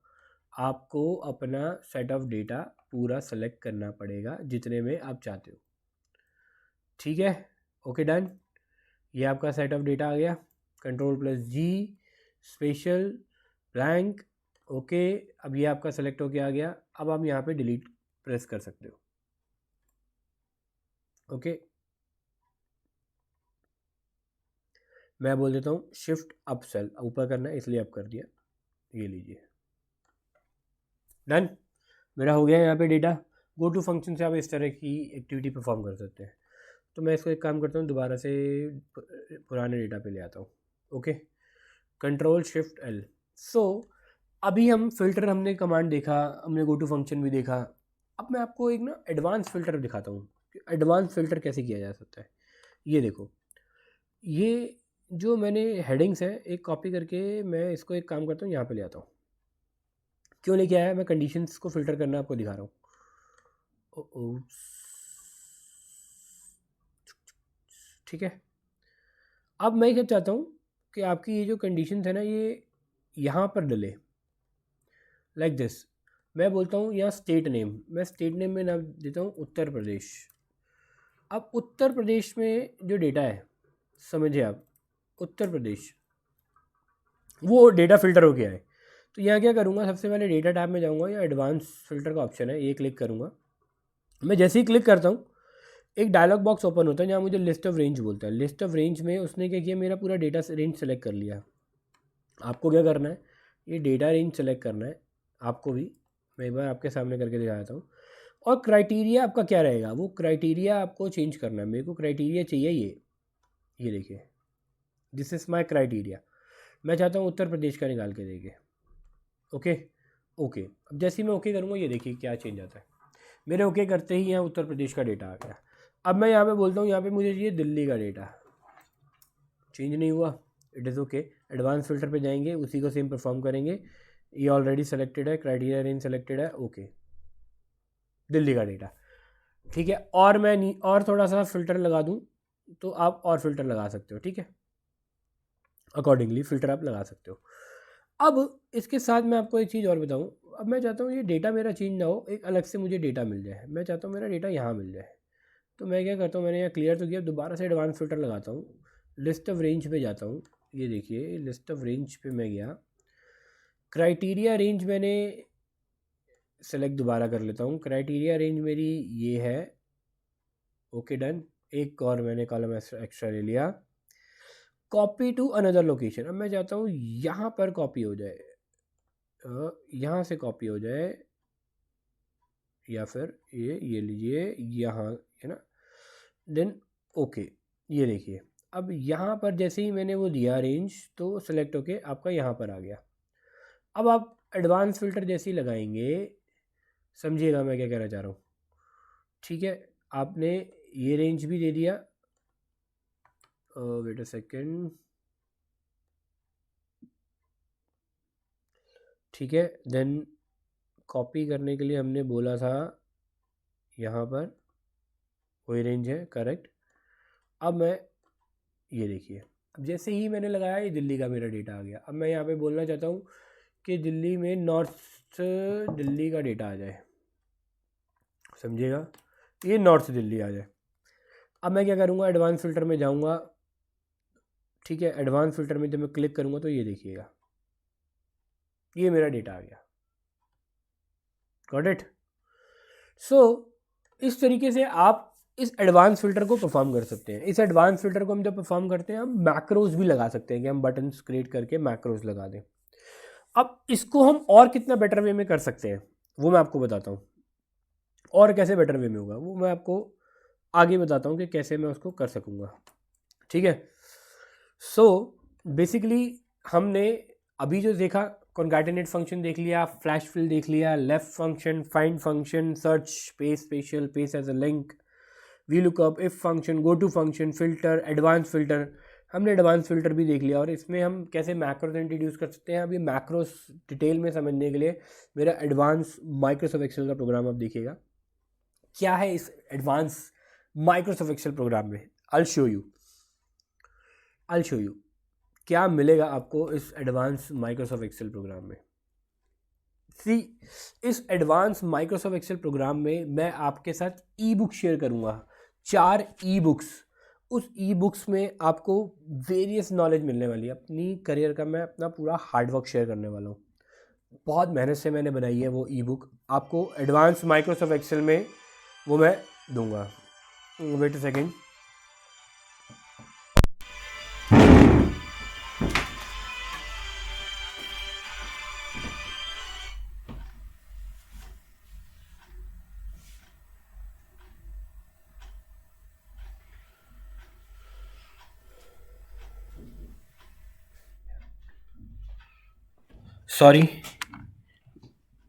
आपको अपना सेट ऑफ डेटा पूरा सेलेक्ट करना पड़ेगा जितने में आप चाहते हो। ठीक है, ओके डन। ये आपका सेट ऑफ डेटा आ गया, कंट्रोल प्लस जी, स्पेशल, ब्लैंक। ओके, अब ये आपका सेलेक्ट होके आ गया। अब आप यहाँ पे डिलीट प्रेस कर सकते हो। ओके, मैं बोल देता हूँ शिफ्ट अप सेल, ऊपर करना है इसलिए अप कर दिया। ये लीजिए, डन, मेरा हो गया यहाँ पे डेटा। गो टू फंक्शन से आप इस तरह की एक्टिविटी परफॉर्म कर सकते हैं। तो मैं इसको एक काम करता हूँ, दोबारा से पुराने डेटा पे ले आता हूँ। Okay, control shift L. So अभी हम फ़िल्टर, हमने कमांड देखा, हमने गो टू फंक्शन भी देखा। अब मैं आपको एक ना एडवांस फ़िल्टर दिखाता हूँ कि एडवांस फ़िल्टर कैसे किया जा सकता है। ये देखो, ये जो मैंने हेडिंग्स है एक कॉपी करके मैं इसको एक काम करता हूँ, यहाँ पे ले आता हूँ। क्यों लेके आया, मैं कंडीशंस को फ़िल्टर करना आपको दिखा रहा हूँ। ठीक है, अब मैं क्या चाहता हूँ कि आपकी ये जो कंडीशंस है ना, ये यहाँ पर डले लाइक दिस। मैं बोलता हूँ यहाँ स्टेट नेम, मैं स्टेट नेम में नाम देता हूँ उत्तर प्रदेश। अब उत्तर प्रदेश में जो डेटा है, समझिए आप, उत्तर प्रदेश वो डेटा फ़िल्टर हो गया है। तो यहाँ क्या करूँगा, सबसे पहले डेटा टैब में जाऊँगा, या एडवांस फ़िल्टर का ऑप्शन है, ये क्लिक करूँगा। मैं जैसे ही क्लिक करता हूँ एक डायलॉग बॉक्स ओपन होता है जहाँ मुझे लिस्ट ऑफ रेंज बोलता है। लिस्ट ऑफ रेंज में उसने क्या किया, मेरा पूरा डेटा रेंज सेलेक्ट कर लिया। आपको क्या करना है, ये डेटा रेंज सेलेक्ट करना है, आपको भी मैं एक बार आपके सामने करके दिखा देता हूँ। और क्राइटेरिया आपका क्या रहेगा, वो क्राइटेरिया आपको चेंज करना है। मेरे को क्राइटेरिया चाहिए ये देखिए, दिस इज़ माई क्राइटेरिया। मैं चाहता हूँ उत्तर प्रदेश का निकाल के देखिए। ओके ओके, अब जैसे ही मैं ओके करूँगा ये देखिए क्या चेंज आता है। मेरे ओके करते ही यहाँ उत्तर प्रदेश का डेटा आ गया। अब मैं यहाँ पे बोलता हूँ यहाँ पे मुझे चाहिए दिल्ली का डेटा, चेंज नहीं हुआ, it is okay. Advance filter पे जाएंगे, उसी को सेम परफॉर्म करेंगे। ये ऑलरेडी सेलेक्टेड है, क्राइटेरिया रेंज सेलेक्टेड है, ओके, दिल्ली का डेटा, ठीक है। और मैं और थोड़ा सा फ़िल्टर लगा दूँ तो आप और फिल्टर लगा सकते हो, ठीक है, अकॉर्डिंगली फ़िल्टर आप लगा सकते हो। अब इसके साथ मैं आपको एक चीज़ और बताऊँ। अब मैं चाहता हूँ ये डेटा मेरा चेंज ना हो, एक अलग से मुझे डेटा मिल जाए। मैं चाहता हूँ मेरा डेटा यहाँ मिल जाए। तो मैं क्या करता हूँ, मैंने यहाँ क्लियर तो किया, दोबारा से एडवांस फिल्टर लगाता हूँ, लिस्ट ऑफ रेंज पे जाता हूँ। ये देखिए लिस्ट ऑफ रेंज पे मैं गया, क्राइटेरिया रेंज मैंने सेलेक्ट दोबारा कर लेता हूँ। क्राइटेरिया रेंज मेरी ये है, ओके डन। एक और मैंने कॉलम एक्स्ट्रा ले लिया, कॉपी टू अनदर लोकेशन। अब मैं चाहता हूँ यहाँ पर कॉपी हो जाए, यहाँ से कॉपी हो जाए, या फिर ये लीजिए यहाँ, है ना, देन ओके। ये देखिए अब यहाँ पर जैसे ही मैंने वो दिया रेंज, तो सेलेक्ट होके आपका यहाँ पर आ गया। अब आप एडवांस फिल्टर जैसे ही लगाएंगे, समझिएगा मैं क्या कहना चाह रहा हूँ, ठीक है। आपने ये रेंज भी दे दिया, वेट अ सेकेंड, ठीक है। देन कॉपी करने के लिए हमने बोला था यहाँ पर वही रेंज है, करेक्ट। अब मैं ये देखिए, अब जैसे ही मैंने लगाया ये दिल्ली का मेरा डेटा आ गया। अब मैं यहाँ पे बोलना चाहता हूँ कि दिल्ली में नॉर्थ दिल्ली का डेटा आ जाए, समझिएगा, ये नॉर्थ दिल्ली आ जाए। अब मैं क्या करूँगा, एडवांस फिल्टर में जाऊँगा, ठीक है। एडवांस फिल्टर में जब मैं क्लिक करूँगा तो ये देखिएगा ये मेरा डेटा आ गया, गॉट इट। सो इस तरीके से आप इस एडवांस फिल्टर को परफॉर्म कर सकते हैं। इस एडवांस फिल्टर को हम जब परफॉर्म करते हैं, हम मैक्रोज भी लगा सकते हैं कि हम बटन्स क्रिएट करके मैक्रोज लगा दें। अब इसको हम और कितना बेटर वे में कर सकते हैं वो मैं आपको बताता हूँ, और कैसे बेटर वे में होगा वो मैं आपको आगे बताता हूँ कि कैसे मैं उसको कर सकूँगा, ठीक है। सो बेसिकली हमने अभी जो देखा, कॉन्कैटिनेट फंक्शन देख लिया, फ्लैश फिल देख लिया, left function, find function, search space, special paste as a link, V lookup, if function, go to function, filter, advance filter, हमने एडवांस फिल्टर भी देख लिया। और इसमें हम कैसे मैक्रोस इंट्रोड्यूस कर सकते हैं, अभी मैक्रोस डिटेल में समझने के लिए मेरा एडवांस माइक्रोसॉफ्ट एक्सेल का प्रोग्राम आप देखिएगा। क्या है इस एडवांस माइक्रोसॉफ्ट एक्सेल प्रोग्राम में, आई शो यू क्या मिलेगा आपको इस एडवांस माइक्रोसॉफ्ट एक्सेल प्रोग्राम में। सी, इस एडवांस माइक्रोसॉफ्ट एक्सेल प्रोग्राम में मैं आपके साथ ई बुक शेयर करूँगा, 4 ई बुक्स। उस ई बुक्स में आपको वेरियस नॉलेज मिलने वाली है। अपनी करियर का मैं अपना पूरा हार्डवर्क शेयर करने वाला हूँ, बहुत मेहनत से मैंने बनाई है वो ई बुक, आपको एडवांस माइक्रोसॉफ्ट एक्सेल में वो मैं दूंगा। वेट अ सेकेंड, सॉरी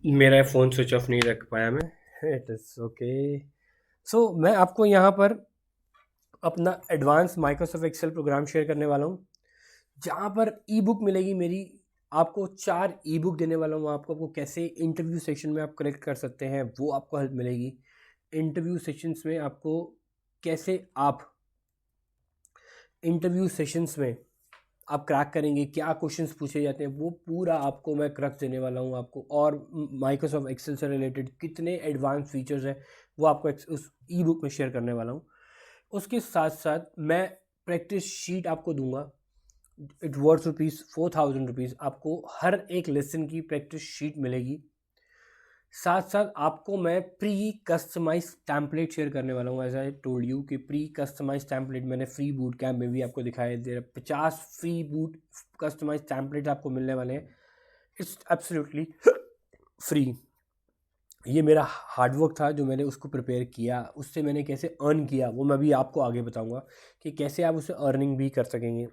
मेरा फ़ोन स्विच ऑफ नहीं रख पाया मैं, इट इज़ ओके। सो मैं आपको यहाँ पर अपना advance Microsoft Excel program share करने वाला हूँ, जहाँ पर ई बुक मिलेगी मेरी। आपको 4 ई बुक देने वाला हूँ, आपको कैसे इंटरव्यू सेशन में आप करेक्ट कर सकते हैं वो आपको हेल्प मिलेगी। इंटरव्यू सेशंस में आपको कैसे आप इंटरव्यू सेशंस में आप क्रैक करेंगे, क्या क्वेश्चंस पूछे जाते हैं, वो पूरा आपको मैं क्रैक देने वाला हूँ आपको। और माइक्रोसॉफ्ट एक्सेल से रिलेटेड कितने एडवांस फीचर्स हैं वो आपको उस ई बुक में शेयर करने वाला हूँ। उसके साथ साथ मैं प्रैक्टिस शीट आपको दूंगा, इट वर्थ ₹4,000। आपको हर एक लेसन की प्रैक्टिस शीट मिलेगी। साथ साथ आपको मैं प्री कस्टमाइज टैम्पलेट शेयर करने वाला हूँ। एज आई टोल्ड यू कि प्री कस्टमाइज टैम्पलेट मैंने फ्री बूट कैम्प में भी आपको दिखाया दे रहा। 50 फ्री बूट कस्टमाइज टैम्पलेट आपको मिलने वाले हैं। It's absolutely free. ये मेरा हार्डवर्क था जो मैंने उसको प्रिपेयर किया, उससे मैंने कैसे अर्न किया वो मैं भी आपको आगे बताऊंगा कि कैसे आप उससे अर्निंग भी कर सकेंगे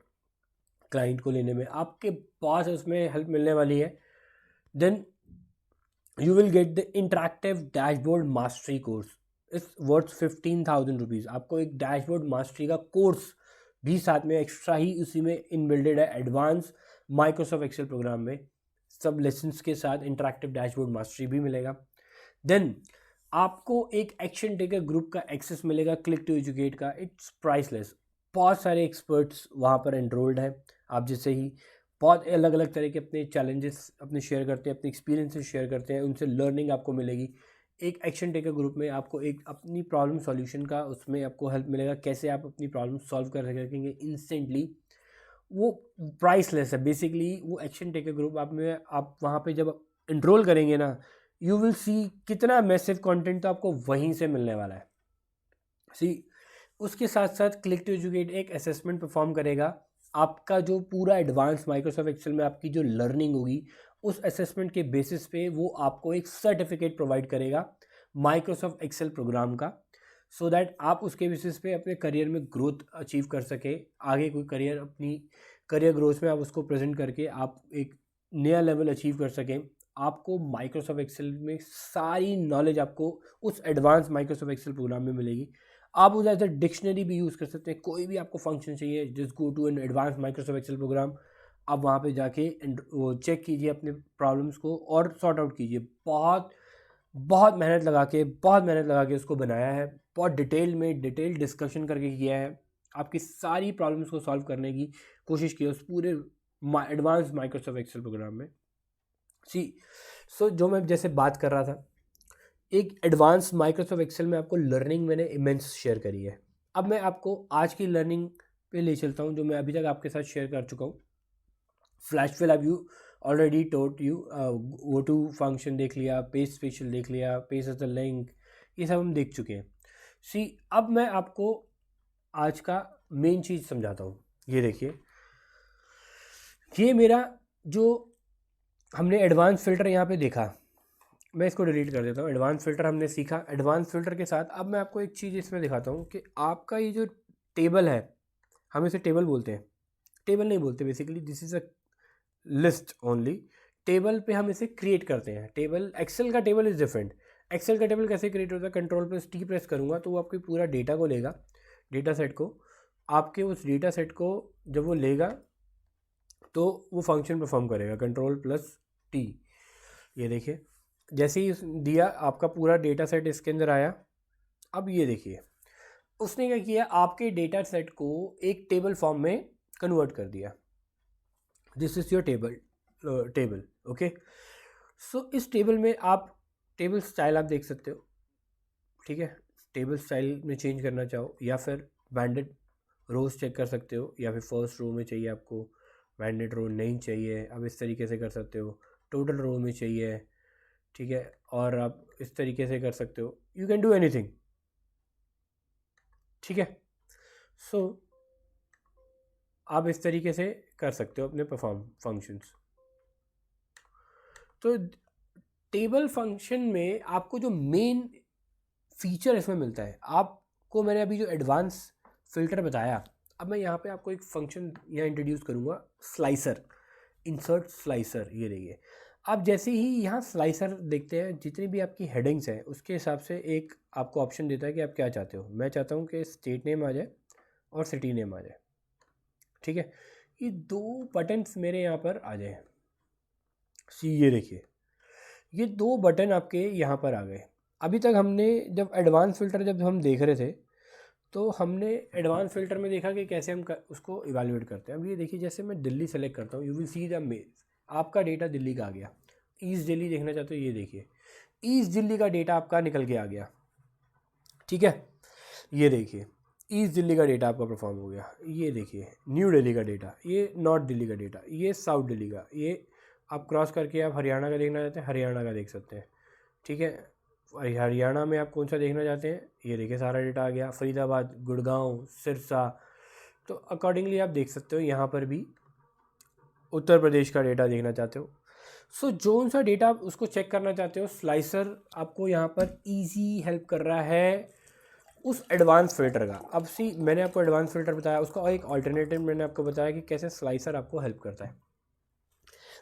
क्लाइंट को लेने में, आपके पास उसमें हेल्प मिलने वाली है। Then you will get the interactive dashboard mastery course, it's worth 15,000 rupees. आपको एक डैशबोर्ड मास्टरी का कोर्स भी साथ में एक्स्ट्रा ही उसी में इनबिल्डेड है, एडवांस माइक्रोसॉफ्ट एक्सेल प्रोग्राम में सब लेसन्स के साथ इंटरेक्टिव डैशबोर्ड मास्टरी भी मिलेगा। देन आपको एक एक्शन टेकर ग्रुप का एक्सेस मिलेगा, क्लिक टू एजुकेट का, इट्स प्राइसलेस। बहुत सारे एक्सपर्ट्स वहाँ पर एनरोल्ड हैं, आप जैसे ही बहुत अलग अलग तरह के अपने चैलेंजेस अपने शेयर करते हैं, अपने एक्सपीरियंसेस शेयर करते हैं, उनसे लर्निंग आपको मिलेगी। एक एक्शन टेकर ग्रुप में आपको एक अपनी प्रॉब्लम सॉल्यूशन का उसमें आपको हेल्प मिलेगा, कैसे आप अपनी प्रॉब्लम सॉल्व कर सकेंगे इंस्टेंटली, वो प्राइसलेस है बेसिकली। वो एक्शन टेकर ग्रुप आप वहाँ पे जब एनरोल करेंगे ना, यू विल सी कितना मैसिव कंटेंट तो आपको वहीं से मिलने वाला है। सी उसके साथ साथ क्लिक टू एजुकेट एक असेसमेंट परफॉर्म करेगा, आपका जो पूरा एडवांस माइक्रोसॉफ्ट एक्सेल में आपकी जो लर्निंग होगी उस असेसमेंट के बेसिस पे वो आपको एक सर्टिफिकेट प्रोवाइड करेगा माइक्रोसॉफ्ट एक्सेल प्रोग्राम का, सो दैट आप उसके बेसिस पे अपने करियर में ग्रोथ अचीव कर सके। आगे कोई करियर अपनी करियर ग्रोथ में आप उसको प्रेजेंट करके आप एक नया लेवल अचीव कर सकें। आपको माइक्रोसॉफ्ट एक्सेल में सारी नॉलेज आपको उस एडवांस माइक्रोसॉफ्ट एक्सेल प्रोग्राम में मिलेगी। आप उस एज ए डिक्शनरी भी यूज़ कर सकते हैं, कोई भी आपको फंक्शन चाहिए just go to an advance Microsoft Excel program, आप वहाँ पे जाके वो चेक कीजिए अपने प्रॉब्लम्स को और सॉर्ट आउट कीजिए। बहुत बहुत मेहनत लगा के उसको बनाया है, बहुत डिटेल डिस्कशन करके किया है, आपकी सारी प्रॉब्लम्स को सॉल्व करने की कोशिश की है उस पूरे एडवांस माइक्रोसॉफ्ट एक्सेल प्रोग्राम में। सो जो मैं जैसे बात कर रहा था, एक एडवांस माइक्रोसॉफ्ट एक्सेल में आपको लर्निंग मैंने इमेंस शेयर करी है। अब मैं आपको आज की लर्निंग पे ले चलता हूँ जो मैं अभी तक आपके साथ शेयर कर चुका हूँ। फ्लैश फिल अब you already taught you, go to function देख लिया, पेज स्पेशल देख लिया, पेज एज अ लिंक, ये सब हम देख चुके हैं। अब मैं आपको आज का मेन चीज़ समझाता हूँ। ये देखिए, ये मेरा जो हमने एडवांस फ़िल्टर यहाँ पे देखा, मैं इसको डिलीट कर देता हूँ। एडवांस फ़िल्टर हमने सीखा, एडवांस फ़िल्टर के साथ अब मैं आपको एक चीज़ इसमें दिखाता हूँ कि आपका ये जो टेबल है, हम इसे टेबल बोलते हैं, टेबल नहीं बोलते basically, this is a list only. Table पे हम इसे क्रिएट करते हैं। टेबल एक्सेल का टेबल इज़ डिफरेंट। एक्सेल का टेबल कैसे क्रिएट होता है, कंट्रोल+T प्रेस करूँगा तो वो आपके पूरा डेटा को लेगा, डेटा सेट को, आपके उस डेटा सेट को जब वो लेगा तो वो फंक्शन परफॉर्म करेगा, कंट्रोल+T। ये देखिए, जैसे ही दिया आपका पूरा डेटा सेट इसके अंदर आया। अब ये देखिए उसने क्या किया, आपके डेटा सेट को एक टेबल फॉर्म में कन्वर्ट कर दिया। This is your table okay. So इस टेबल में आप टेबल स्टाइल आप देख सकते हो, ठीक है। टेबल स्टाइल में चेंज करना चाहो या फिर बैंडेड रोज चेक कर सकते हो, या फिर फर्स्ट रो में चाहिए आपको, बैंडेड रो नहीं चाहिए, अब इस तरीके से कर सकते हो। टोटल रो में चाहिए, ठीक है, और आप इस तरीके से कर सकते हो। यू कैन डू एनीथिंग, ठीक है। सो आप इस तरीके से कर सकते हो अपने परफॉर्म फंक्शंस। तो टेबल फंक्शन में आपको जो मेन फीचर इसमें मिलता है, आपको मैंने अभी जो एडवांस फिल्टर बताया, अब मैं यहाँ पे आपको एक फंक्शन यहाँ इंट्रोड्यूस करूँगा, स्लाइसर, इंसर्ट स्लाइसर। ये देखिए, आप जैसे ही यहाँ स्लाइसर देखते हैं, जितनी भी आपकी हेडिंग्स हैं उसके हिसाब से एक आपको ऑप्शन देता है कि आप क्या चाहते हो। मैं चाहता हूँ कि स्टेट नेम आ जाए और सिटी नेम आ जाए, ठीक है। ये दो बटन्स मेरे यहाँ पर आ जाए। ये देखिए, ये दो बटन आपके यहाँ पर आ गए। अभी तक हमने जब एडवांस फ़िल्टर जब हम देख रहे थे तो हमने एडवांस फ़िल्टर में देखा कि कैसे हम उसको इवैल्यूएट करते हैं। अब ये देखिए, जैसे मैं दिल्ली सेलेक्ट करता हूँ, you will see the mail, आपका डेटा दिल्ली का आ गया। ईस्ट दिल्ली देखना चाहते हो, ये देखिए ईस्ट दिल्ली का डेटा आपका निकल के आ गया, ठीक है। ये देखिए ईस्ट दिल्ली का डेटा आपका परफॉर्म हो गया। ये देखिए न्यू दिल्ली का डेटा, ये नॉर्थ दिल्ली का डेटा, ये साउथ दिल्ली का, ये आप क्रॉस करके आप हरियाणा का देखना चाहते हैं, हरियाणा का देख सकते हैं, ठीक है। हरियाणा में आप कौन सा देखना चाहते हैं, ये देखिए सारा डेटा आ गया। फरीदाबाद, गुड़गांव, सिरसा, तो अकॉर्डिंगली आप देख सकते हो। यहाँ पर भी उत्तर प्रदेश का डेटा देखना चाहते हो। सो जो सा डेटा आप उसको चेक करना चाहते हो, स्लाइसर आपको यहाँ पर ईजी हेल्प कर रहा है उस एडवांस फिल्टर का। अब मैंने आपको एडवांस फिल्टर बताया, उसका एक ऑल्टरनेटिव मैंने आपको बताया कि कैसे स्लाइसर आपको हेल्प करता है।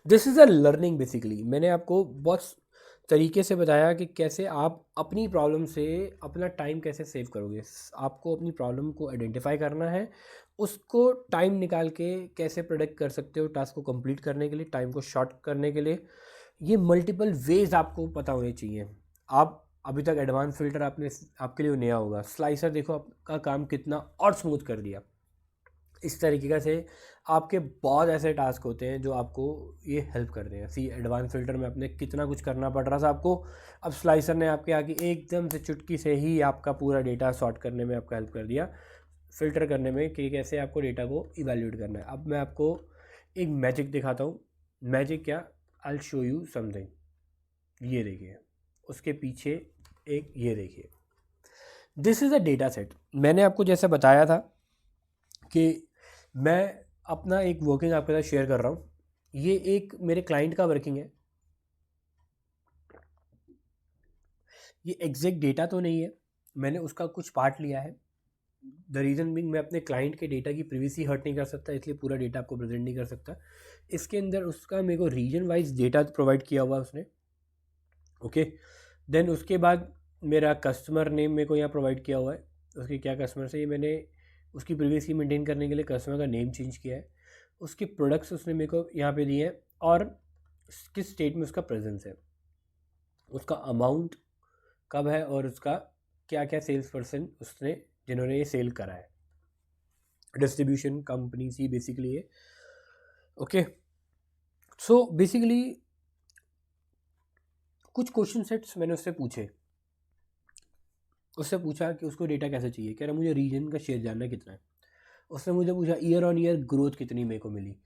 This is a learning basically. मैंने आपको बहुत तरीके से बताया कि कैसे आप अपनी प्रॉब्लम से अपना टाइम कैसे सेव करोगे। आपको अपनी प्रॉब्लम को आइडेंटिफाई करना है, उसको टाइम निकाल के कैसे प्रोडक्ट कर सकते हो टास्क को कंप्लीट करने के लिए, टाइम को शॉर्ट करने के लिए। ये मल्टीपल वेज आपको पता होने चाहिए। आप अभी तक एडवांस फिल्टर आपके लिए नया होगा, स्लाइसर देखो आपका काम कितना और स्मूथ कर दिया। इस तरीके से आपके बहुत ऐसे टास्क होते हैं जो आपको ये हेल्प करते हैं। एडवांस फिल्टर में अपने कितना कुछ करना पड़ रहा था आपको, अब स्लाइसर ने आपके आगे एकदम से चुटकी से ही आपका पूरा डेटा सॉर्ट करने में आपका हेल्प कर दिया, फिल्टर करने में कि कैसे आपको डेटा को इवैल्यूएट करना है। अब मैं आपको एक मैजिक दिखाता हूँ। मैजिक क्या, I will show you something. ये देखिए, उसके पीछे एक ये देखिए, this is a data set. मैंने आपको जैसे बताया था कि मैं अपना एक वर्किंग आपके साथ शेयर कर रहा हूँ। ये एक मेरे क्लाइंट का वर्किंग है। ये एग्जैक्ट डेटा तो नहीं है, मैंने उसका कुछ पार्ट लिया है। द रीज़न बिंग, मैं अपने क्लाइंट के डेटा की प्रिवेसी हर्ट नहीं कर सकता, इसलिए पूरा डेटा आपको प्रेजेंट नहीं कर सकता। इसके अंदर उसका मेरे को रीजन वाइज डेटा प्रोवाइड किया हुआ उसने। ओके, देन उसके बाद मेरा कस्टमर नेम मेरे को यहाँ प्रोवाइड किया हुआ है। उसके क्या कस्टमर से, ये मैंने उसकी प्रिवेसी मेंटेन करने के लिए कस्टमर का नेम चेंज किया है। उसके प्रोडक्ट्स उसने मेरे को यहाँ पे दिए हैं और किस स्टेट में उसका प्रेजेंस है, उसका अमाउंट कब है और उसका क्या क्या सेल्स पर्सन उसने जिन्होंने ये सेल करा है, डिस्ट्रीब्यूशन कंपनी सी बेसिकली है। ओके, सो बेसिकली कुछ क्वेश्चन सेट्स मैंने उससे पूछा कि उसको डेटा कैसे चाहिए। कह रहा मुझे रीजन का शेयर जानना है कितना है। उसने मुझे पूछा ईयर ऑन ईयर ग्रोथ कितनी मेरे को मिली।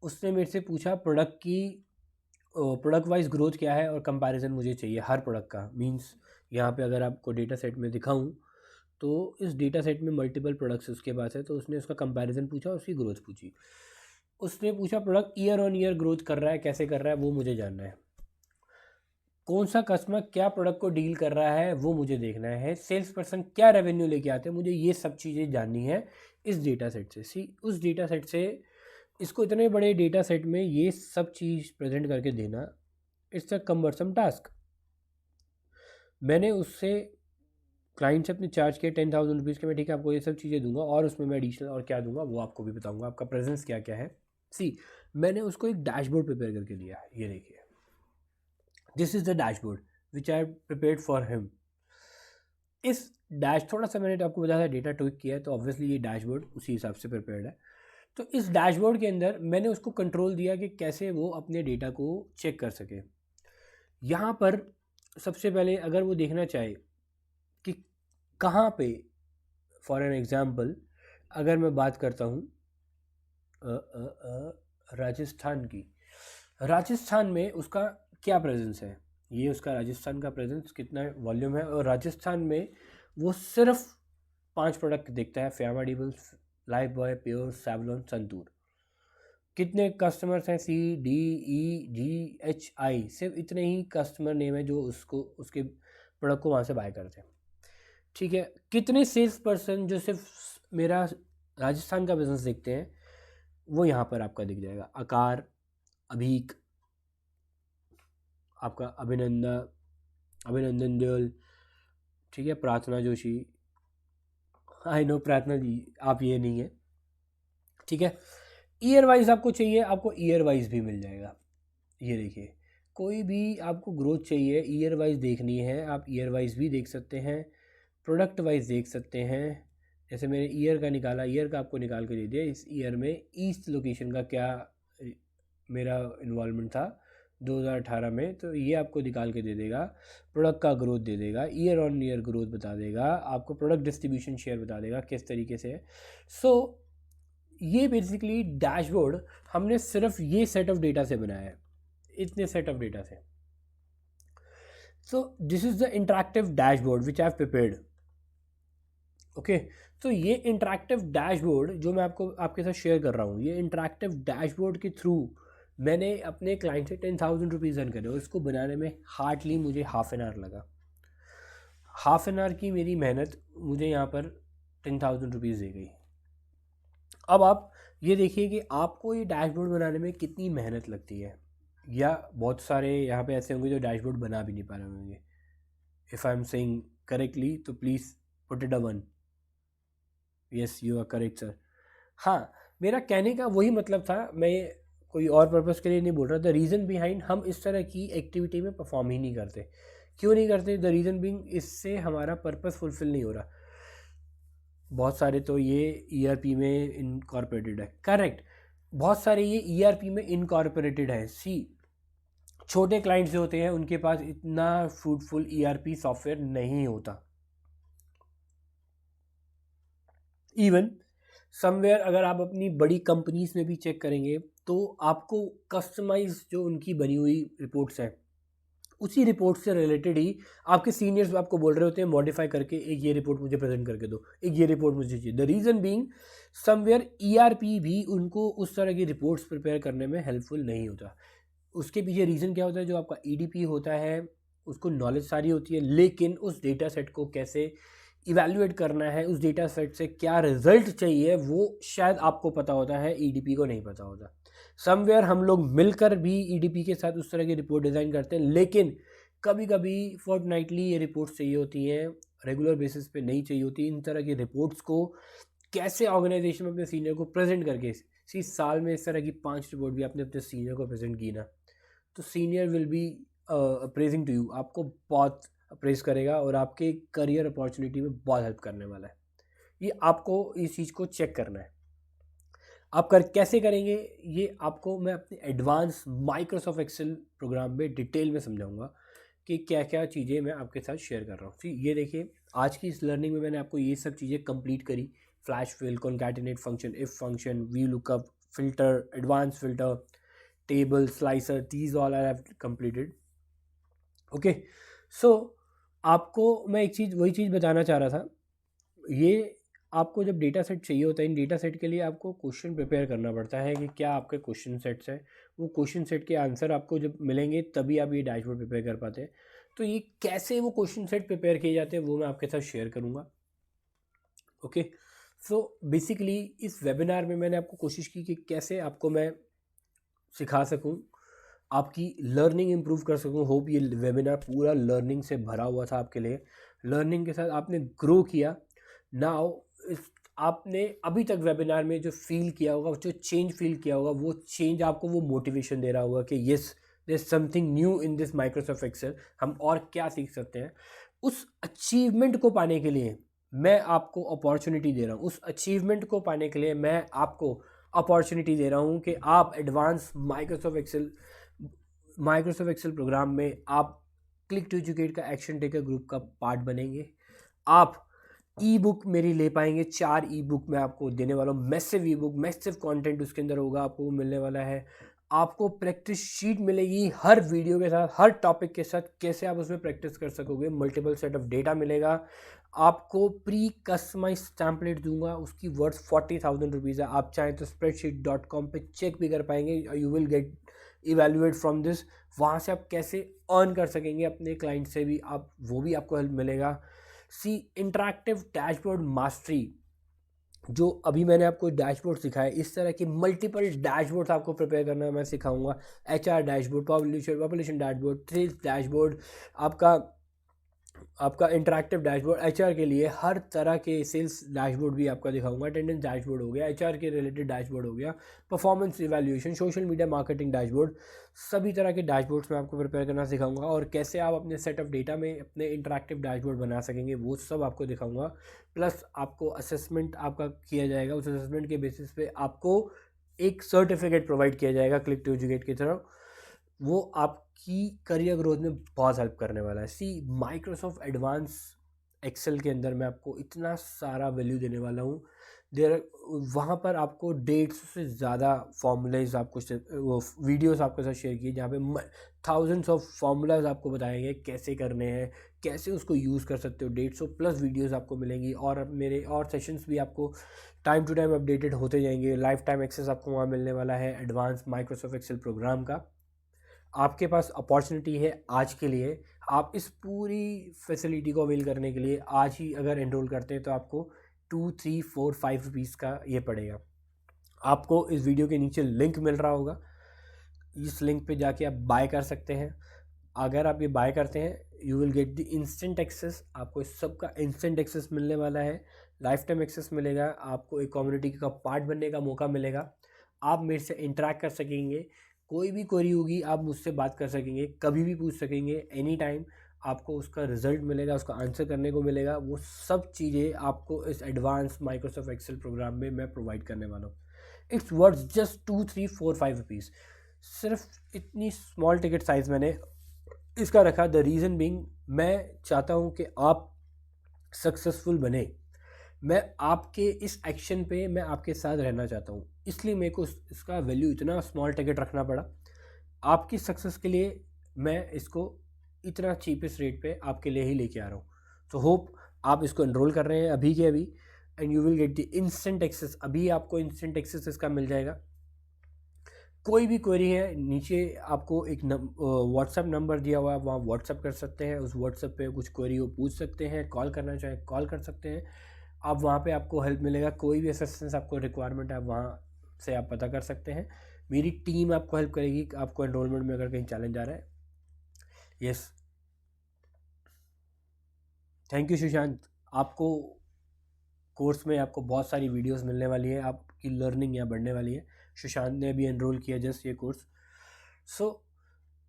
उसने मेरे से पूछा प्रोडक्ट वाइज ग्रोथ क्या है और कंपैरिजन मुझे चाहिए हर प्रोडक्ट का। मींस यहाँ पे अगर आपको डेटा सेट में दिखाऊं तो इस डेटा सेट में मल्टीपल प्रोडक्ट्स उसके पास है, तो उसने उसका कंपैरिजन पूछा और उसकी ग्रोथ पूछी। उसने पूछा product year on year growth कर रहा है, कैसे कर रहा है वो मुझे जानना है। कौन सा कस्टमर क्या प्रोडक्ट को डील कर रहा है वो मुझे देखना है। सेल्स पर्सन क्या रेवेन्यू लेके आते हैं, मुझे ये सब चीज़ें जाननी है इस डेटा सेट से। उस डेटा सेट से इसको इतने बड़े डेटा सेट में ये सब चीज़ प्रेजेंट करके देना, इट्स अ कम्बरसम टास्क। मैंने उससे क्लाइंट से अपने चार्ज किया 10,000 रुपीज़ के। मैं ठीक है आपको ये सब चीज़ें दूंगा और उसमें मैं एडिशनल और क्या दूंगा वो आपको भी बताऊंगा, आपका प्रेजेंस क्या क्या है। मैंने उसको एक डैशबोर्ड प्रिपेयर करके दिया है, ये देखिए, this is the dashboard which I prepared for him. इस थोड़ा सा मैंने आपको बताया था डेटा ट्विक किया है, तो ऑब्वियसली ये डैशबोर्ड उसी हिसाब से प्रिपेयर्ड है। तो इस डैशबोर्ड के अंदर मैंने उसको कंट्रोल दिया कि कैसे वो अपने डेटा को चेक कर सके। यहाँ पर सबसे पहले अगर वो देखना चाहे कि कहाँ पे, फॉर एन एग्ज़ाम्पल अगर मैं बात करता हूँ राजस्थान की, राजस्थान में उसका क्या प्रेजेंस है, ये उसका राजस्थान का प्रेजेंस कितना वॉल्यूम है। और राजस्थान में वो सिर्फ 5 प्रोडक्ट देखता है, Fiama Di Wills, Lifebuoy, pure, Savlon, Santoor. कितने कस्टमर्स हैं, CDEGHI, सिर्फ इतने ही कस्टमर नेम है जो उसके प्रोडक्ट को वहाँ से बाय करते हैं। ठीक है, कितने सेल्स पर्सन जो सिर्फ मेरा राजस्थान का बिजनेस देखते हैं वो यहाँ पर आपका दिख जाएगा। आकार, अभीक, आपका अभिनंदन देओल, ठीक है, प्रार्थना जोशी। आई नो प्रार्थना जी आप ये नहीं है, ठीक है। ईयर वाइज आपको चाहिए, आपको ईयर वाइज भी मिल जाएगा। ये देखिए, कोई भी आपको ग्रोथ चाहिए ईयर वाइज देखनी है, आप ईयर वाइज भी देख सकते हैं, प्रोडक्ट वाइज देख सकते हैं। जैसे मैंने ईयर का निकाला, ईयर का आपको निकाल के दे दिया। इस ईयर में ईस्ट लोकेशन का क्या मेरा इन्वॉल्वमेंट था 2018 में, तो ये आपको निकाल के दे देगा। प्रोडक्ट का ग्रोथ दे देगा, ईयर ऑन ईयर ग्रोथ बता देगा आपको, प्रोडक्ट डिस्ट्रीब्यूशन शेयर बता देगा किस तरीके से है। ये बेसिकली डैशबोर्ड हमने सिर्फ ये सेट ऑफ डेटा से बनाया है, इतने सेट ऑफ डेटा से। This is the interactive dashboard which I have prepared. Okay, तो ये इंटरेक्टिव डैशबोर्ड जो मैं आपको आपके साथ शेयर कर रहा हूँ, ये इंटरेक्टिव डैशबोर्ड के थ्रू मैंने अपने क्लाइंट से 10,000 रुपीज़ अर्न करे और इसको बनाने में हार्डली मुझे हाफ एन आवर लगा। हाफ एन आवर की मेरी मेहनत मुझे यहाँ पर 10,000 रुपीज़ दे गई। अब आप ये देखिए कि आपको ये डैशबोर्ड बनाने में कितनी मेहनत लगती है, या बहुत सारे यहाँ पे ऐसे होंगे जो डैशबोर्ड बना भी नहीं पा रहे होंगे। If I am saying correctly तो please put it a 1। Yes, you are correct sir. हाँ, मेरा कहने का वही मतलब था, मैं कोई और पर्पज़ के लिए नहीं बोल रहा। द रीज़न बिहाइंड हम इस तरह की एक्टिविटी में परफॉर्म ही नहीं करते। क्यों नहीं करते? द रीज़न बीइंग इससे हमारा पर्पज़ फुलफ़िल नहीं हो रहा। बहुत सारे तो ये ईआरपी में इनकॉर्पोरेटेड है, करेक्ट। बहुत सारे ये ईआरपी में इनकॉर्पोरेटेड है। सी, छोटे क्लाइंट्स जो होते हैं उनके पास इतना फ्रूटफुल ईआरपी सॉफ्टवेयर नहीं होता। इवन समवेयर अगर आप अपनी बड़ी कंपनीज में भी चेक करेंगे तो आपको कस्टमाइज जो उनकी बनी हुई रिपोर्ट्स हैं, उसी रिपोर्ट से रिलेटेड ही आपके सीनियर्स आपको बोल रहे होते हैं मॉडिफाई करके एक ये रिपोर्ट मुझे प्रेजेंट करके दो, एक ये रिपोर्ट मुझे चाहिए। The reason being somewhere ERP भी उनको उस तरह की रिपोर्ट्स प्रिपेयर करने में हेल्पफुल नहीं होता। उसके पीछे रीज़न क्या होता है? जो आपका ईडीपी होता है उसको नॉलेज सारी होती है, लेकिन उस डेटा सेट को कैसे इवैल्यूएट करना है, उस डेटा सेट से क्या रिजल्ट चाहिए, वो शायद आपको पता होता है, ईडीपी को नहीं पता होता। समवेयर हम लोग मिलकर भी ईडीपी के साथ उस तरह की रिपोर्ट डिज़ाइन करते हैं, लेकिन कभी कभी फोर्टनाइटली ये रिपोर्ट्स चाहिए होती हैं, रेगुलर बेसिस पे नहीं चाहिए होती। इन तरह की रिपोर्ट्स को कैसे ऑर्गेनाइजेशन में अपने सीनियर को प्रेजेंट करके, साल में इस तरह की 5 रिपोर्ट भी आपने अपने सीनियर को प्रेजेंट की ना, तो senior will be appraising to you, आपको बहुत अप्रेज करेगा और आपके करियर अपॉर्चुनिटी में बहुत हेल्प करने वाला है। ये आपको इस चीज़ को चेक करना है। आप कैसे करेंगे ये आपको मैं अपने एडवांस माइक्रोसॉफ्ट एक्सेल प्रोग्राम में डिटेल में समझाऊंगा कि क्या क्या चीज़ें मैं आपके साथ शेयर कर रहा हूँ। ये देखिए, आज की इस लर्निंग में मैंने आपको ये सब चीज़ें कंप्लीट करी। Flash fill, concatenate function, if function, V lookup, filter, advance filter, table, slicer, these all I have completed. Okay, so आपको मैं एक चीज़, वही चीज़ बताना चाह रहा था। ये आपको जब डेटा सेट चाहिए होता है, इन डेटा सेट के लिए आपको क्वेश्चन प्रिपेयर करना पड़ता है कि क्या आपके क्वेश्चन सेट्स हैं। वो क्वेश्चन सेट के आंसर आपको जब मिलेंगे तभी आप ये डैशबोर्ड प्रिपेयर कर पाते हैं। तो ये कैसे वो क्वेश्चन सेट प्रिपेयर किए जाते हैं वो मैं आपके साथ शेयर करूँगा। ओके, सो बेसिकली इस वेबिनार में मैंने आपको कोशिश की कि कैसे आपको मैं सिखा सकूँ, आपकी लर्निंग इम्प्रूव कर सकूँ। होप ये वेबिनार पूरा लर्निंग से भरा हुआ था आपके लिए। लर्निंग के साथ आपने ग्रो किया। नाउ आपने अभी तक वेबिनार में जो फील किया होगा, जो चेंज फील किया होगा, वो चेंज आपको वो मोटिवेशन दे रहा होगा कि yes, there is something new in this Microsoft Excel, हम और क्या सीख सकते हैं। उस अचीवमेंट को पाने के लिए मैं आपको अपॉर्चुनिटी दे रहा हूँ। उस अचीवमेंट को पाने के लिए मैं आपको अपॉर्चुनिटी दे रहा हूँ कि आप एडवांस माइक्रोसॉफ्ट एक्सेल प्रोग्राम में आप क्लिक टू एजुकेट का एक्शन टेकर ग्रुप का पार्ट बनेंगे। आप ई बुक मेरी ले पाएंगे। 4 ई बुक मैं आपको देने वाला हूँ। मैसिव ई बुक, मैसिव कंटेंट उसके अंदर होगा, आपको मिलने वाला है। आपको प्रैक्टिस शीट मिलेगी हर वीडियो के साथ, हर टॉपिक के साथ, कैसे आप उसमें प्रैक्टिस कर सकोगे। मल्टीपल सेट ऑफ डेटा मिलेगा। आपको प्री कस्टमाइज टेम्पलेट दूंगा, उसकी वर्थ 40,000 रुपीज़ है। आप चाहें तो spreadsheet.com पे चेक भी कर पाएंगे। You will gate evaluate from this. वहाँ से आप कैसे अर्न कर सकेंगे अपने क्लाइंट से भी, आप वो भी आपको हेल्प मिलेगा। सी, इंटरैक्टिव डैशबोर्ड मास्टरी, जो अभी मैंने आपको डैशबोर्ड सिखाया, इस तरह की मल्टीपल डैशबोर्ड्स आपको प्रिपेयर करना मैं सिखाऊंगा। HR dashboard, population dashboard, sales dashboard, आपका इंटरैक्टिव डैशबोर्ड एचआर के लिए, हर तरह के सेल्स डैशबोर्ड भी आपका दिखाऊंगा। अटेंडेंस डैशबोर्ड हो गया, एचआर के रिलेटेड डैशबोर्ड हो गया, performance evaluation, social media marketing dashboard, सभी तरह के डैशबोर्ड्स मैं आपको प्रिपेयर करना सिखाऊंगा। और कैसे आप अपने सेट ऑफ डेटा में अपने इंटरैक्टिव डैशबोर्ड बना सकेंगे वो सब आपको दिखाऊंगा। प्लस आपको असेसमेंट आपका किया जाएगा, उस असेसमेंट के बेसिस पे आपको एक सर्टिफिकेट प्रोवाइड किया जाएगा क्लिक टू एजुकेट की तरफ। वो आपकी करियर ग्रोथ में बहुत हेल्प करने वाला है। सी, माइक्रोसॉफ्ट एडवांस एक्सेल के अंदर मैं आपको इतना सारा वैल्यू देने वाला हूँ। वहाँ पर आपको 150 से ज़्यादा फॉर्मूलाज आपको वो वीडियोस आपके साथ शेयर किए, जहाँ पे थाउजेंड्स ऑफ फार्मूलाज आपको बताएंगे कैसे करने हैं, कैसे उसको यूज़ कर सकते हो। 150 प्लस वीडियोस आपको मिलेंगी और मेरे और सेशंस भी आपको टाइम टू टाइम अपडेटेड होते जाएंगे। लाइफ टाइम एक्सेस आपको वहाँ मिलने वाला है एडवांस माइक्रोसॉफ्ट एक्सेल प्रोग्राम का। आपके पास अपॉर्चुनिटी है आज के लिए, आप इस पूरी फैसिलिटी को अवेल करने के लिए आज ही अगर एनरोल करते हैं तो आपको 2, 3, 4, 5 रुपीज़ का ये पड़ेगा। आपको इस वीडियो के नीचे लिंक मिल रहा होगा, इस लिंक पे जाके आप बाय कर सकते हैं। अगर आप ये बाय करते हैं you will get the instant access, आपको इस सब का इंस्टेंट एक्सेस मिलने वाला है, लाइफ टाइम एक्सेस मिलेगा, आपको एक कम्युनिटी का पार्ट बनने का मौका मिलेगा, आप मेरे से इंटरेक्ट कर सकेंगे, कोई भी क्वेरी होगी आप मुझसे बात कर सकेंगे, कभी भी पूछ सकेंगे, एनी टाइम आपको उसका रिजल्ट मिलेगा, उसका आंसर करने को मिलेगा। वो सब चीज़ें आपको इस एडवांस माइक्रोसॉफ्ट एक्सेल प्रोग्राम में मैं प्रोवाइड करने वाला हूँ। It's worth just 2, 3, 4, 5 rupees. सिर्फ इतनी स्मॉल टिकट साइज़ मैंने इसका रखा। द रीज़न बीइंग मैं चाहता हूँ कि आप सक्सेसफुल बने, मैं आपके इस एक्शन पे मैं आपके साथ रहना चाहता हूँ, इसलिए मेरे को इसका वैल्यू इतना स्मॉल टिकट रखना पड़ा। आपकी सक्सेस के लिए मैं इसको इतना चीपेस्ट रेट पे आपके लिए ही लेके आ रहा हूँ। सो होप आप इसको एनरोल कर रहे हैं अभी के अभी, and you will get the instant access. अभी आपको इंस्टेंट एक्सेस इसका मिल जाएगा। कोई भी क्वेरी है नीचे आपको एक व्हाट्सएप नंबर दिया हुआ है, वहाँ व्हाट्सएप कर सकते हैं, उस व्हाट्सएप पे कुछ क्वेरी हो पूछ सकते हैं, कॉल करना चाहें कॉल कर सकते हैं। आप वहाँ पे आपको हेल्प मिलेगा, कोई भी असिस्टेंस आपको रिक्वायरमेंट है आप वहाँ से आप पता कर सकते हैं। मेरी टीम आपको हेल्प करेगी आपको एनरोलमेंट में अगर कहीं चैलेंज आ रहा है। Yes, thank you Sushant. आपको कोर्स में आपको बहुत सारी वीडियोस मिलने वाली है, आपकी लर्निंग यहाँ बढ़ने वाली है। सुशांत ने अभी एनरोल किया जस्ट ये कोर्स। सो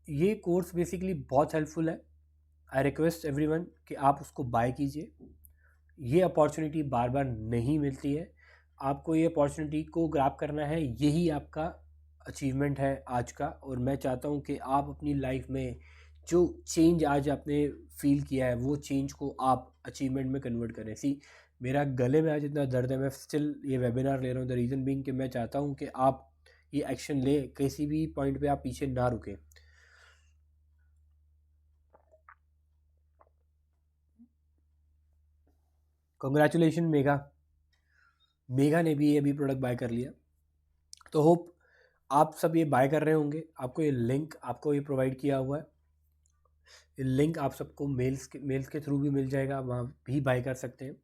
ये कोर्स बेसिकली बहुत हेल्पफुल है। आई रिक्वेस्ट एवरीवन कि आप उसको बाय कीजिए। ये अपॉर्चुनिटी बार बार नहीं मिलती है, आपको ये अपॉर्चुनिटी को ग्रैब करना है, यही आपका अचीवमेंट है आज का। और मैं चाहता हूँ कि आप अपनी लाइफ में जो चेंज आज आपने फील किया है वो चेंज को आप अचीवमेंट में कन्वर्ट करें। सी मेरा गले में आज इतना दर्द है, मैं स्टिल ये वेबिनार ले रहा हूँ। द रीज़न बीइंग कि मैं चाहता हूँ कि आप ये एक्शन ले, किसी भी पॉइंट पे आप पीछे ना रुकें। कॉन्ग्रेचुलेशन मेघा, मेघा ने भी ये भी प्रोडक्ट बाय कर लिया। तो होप आप सब ये बाय कर रहे होंगे। आपको ये लिंक आपको ये प्रोवाइड किया हुआ है, ये लिंक आप सबको मेल्स के थ्रू भी मिल जाएगा, वहाँ भी बाय कर सकते हैं।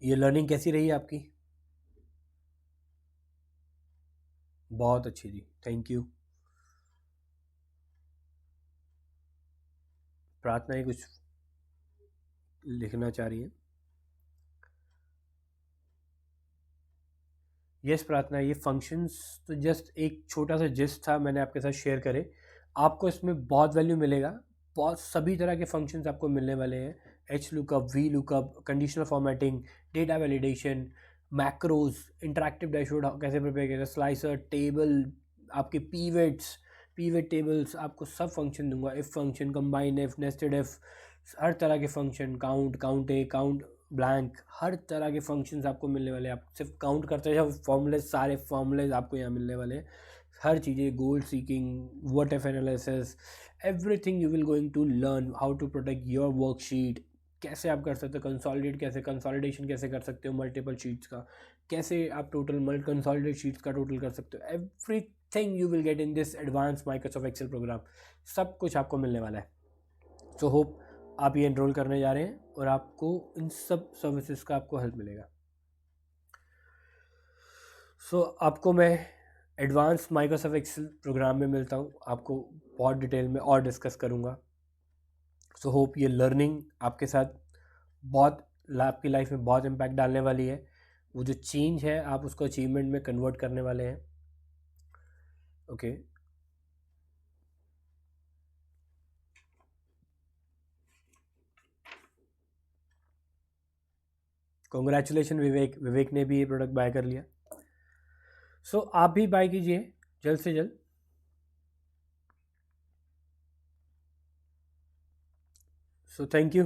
ये लर्निंग कैसी रही आपकी? बहुत अच्छी जी, थैंक यू। प्रार्थना ही कुछ लिखना चाह रही है। यस प्रार्थना, ये फंक्शंस तो जस्ट एक छोटा सा जिस्ट था, मैंने आपके साथ शेयर करे। आपको इसमें बहुत वैल्यू मिलेगा, बहुत सभी तरह के फंक्शंस आपको मिलने वाले हैं। H lookup, V lookup, conditional formatting, data validation, macros, interactive dashboard कैसे प्रिपेयर करें, स्लाइसर, टेबल, आपके पीवेट्स, पीवेट टेबल्स, आपको सब फंक्शन दूंगा। If function, combine if, nested if, हर तरह के function, count, count A, count blank, हर तरह के फंक्शंस आपको मिलने वाले हैं। आप सिर्फ काउंट करते जाओ, फॉर्मूलेज, सारे फॉर्मूलेज आपको यहाँ मिलने वाले हैं। हर चीज़ें, goal seeking, what if analysis, everything you will going to learn. How to protect your worksheet, कैसे आप कर सकते हो कंसोलिडेट, कैसे कंसोलिडेशन कैसे कर सकते हो मल्टीपल शीट्स का, कैसे आप टोटल कंसोलिडेट शीट्स का टोटल कर सकते हो। Everything you will get in this advance Microsoft Excel program, सब कुछ आपको मिलने वाला है। सो होप आप ये एनरोल करने जा रहे हैं और आपको इन सब सर्विसेज का आपको हेल्प मिलेगा। सो आपको मैं एडवांस माइक्रोसॉफ्ट एक्सेल प्रोग्राम में मिलता हूँ, आपको बहुत डिटेल में और डिस्कस करूँगा। सो होप ये लर्निंग आपके साथ बहुत आपकी लाइफ में बहुत इम्पैक्ट डालने वाली है। वो जो चेंज है आप उसको अचीवमेंट में कन्वर्ट करने वाले हैं। ओके, कॉन्ग्रेचुलेशन विवेक, विवेक ने भी ये प्रोडक्ट बाय कर लिया। सो आप भी बाय कीजिए जल्द से जल्द। So thank you.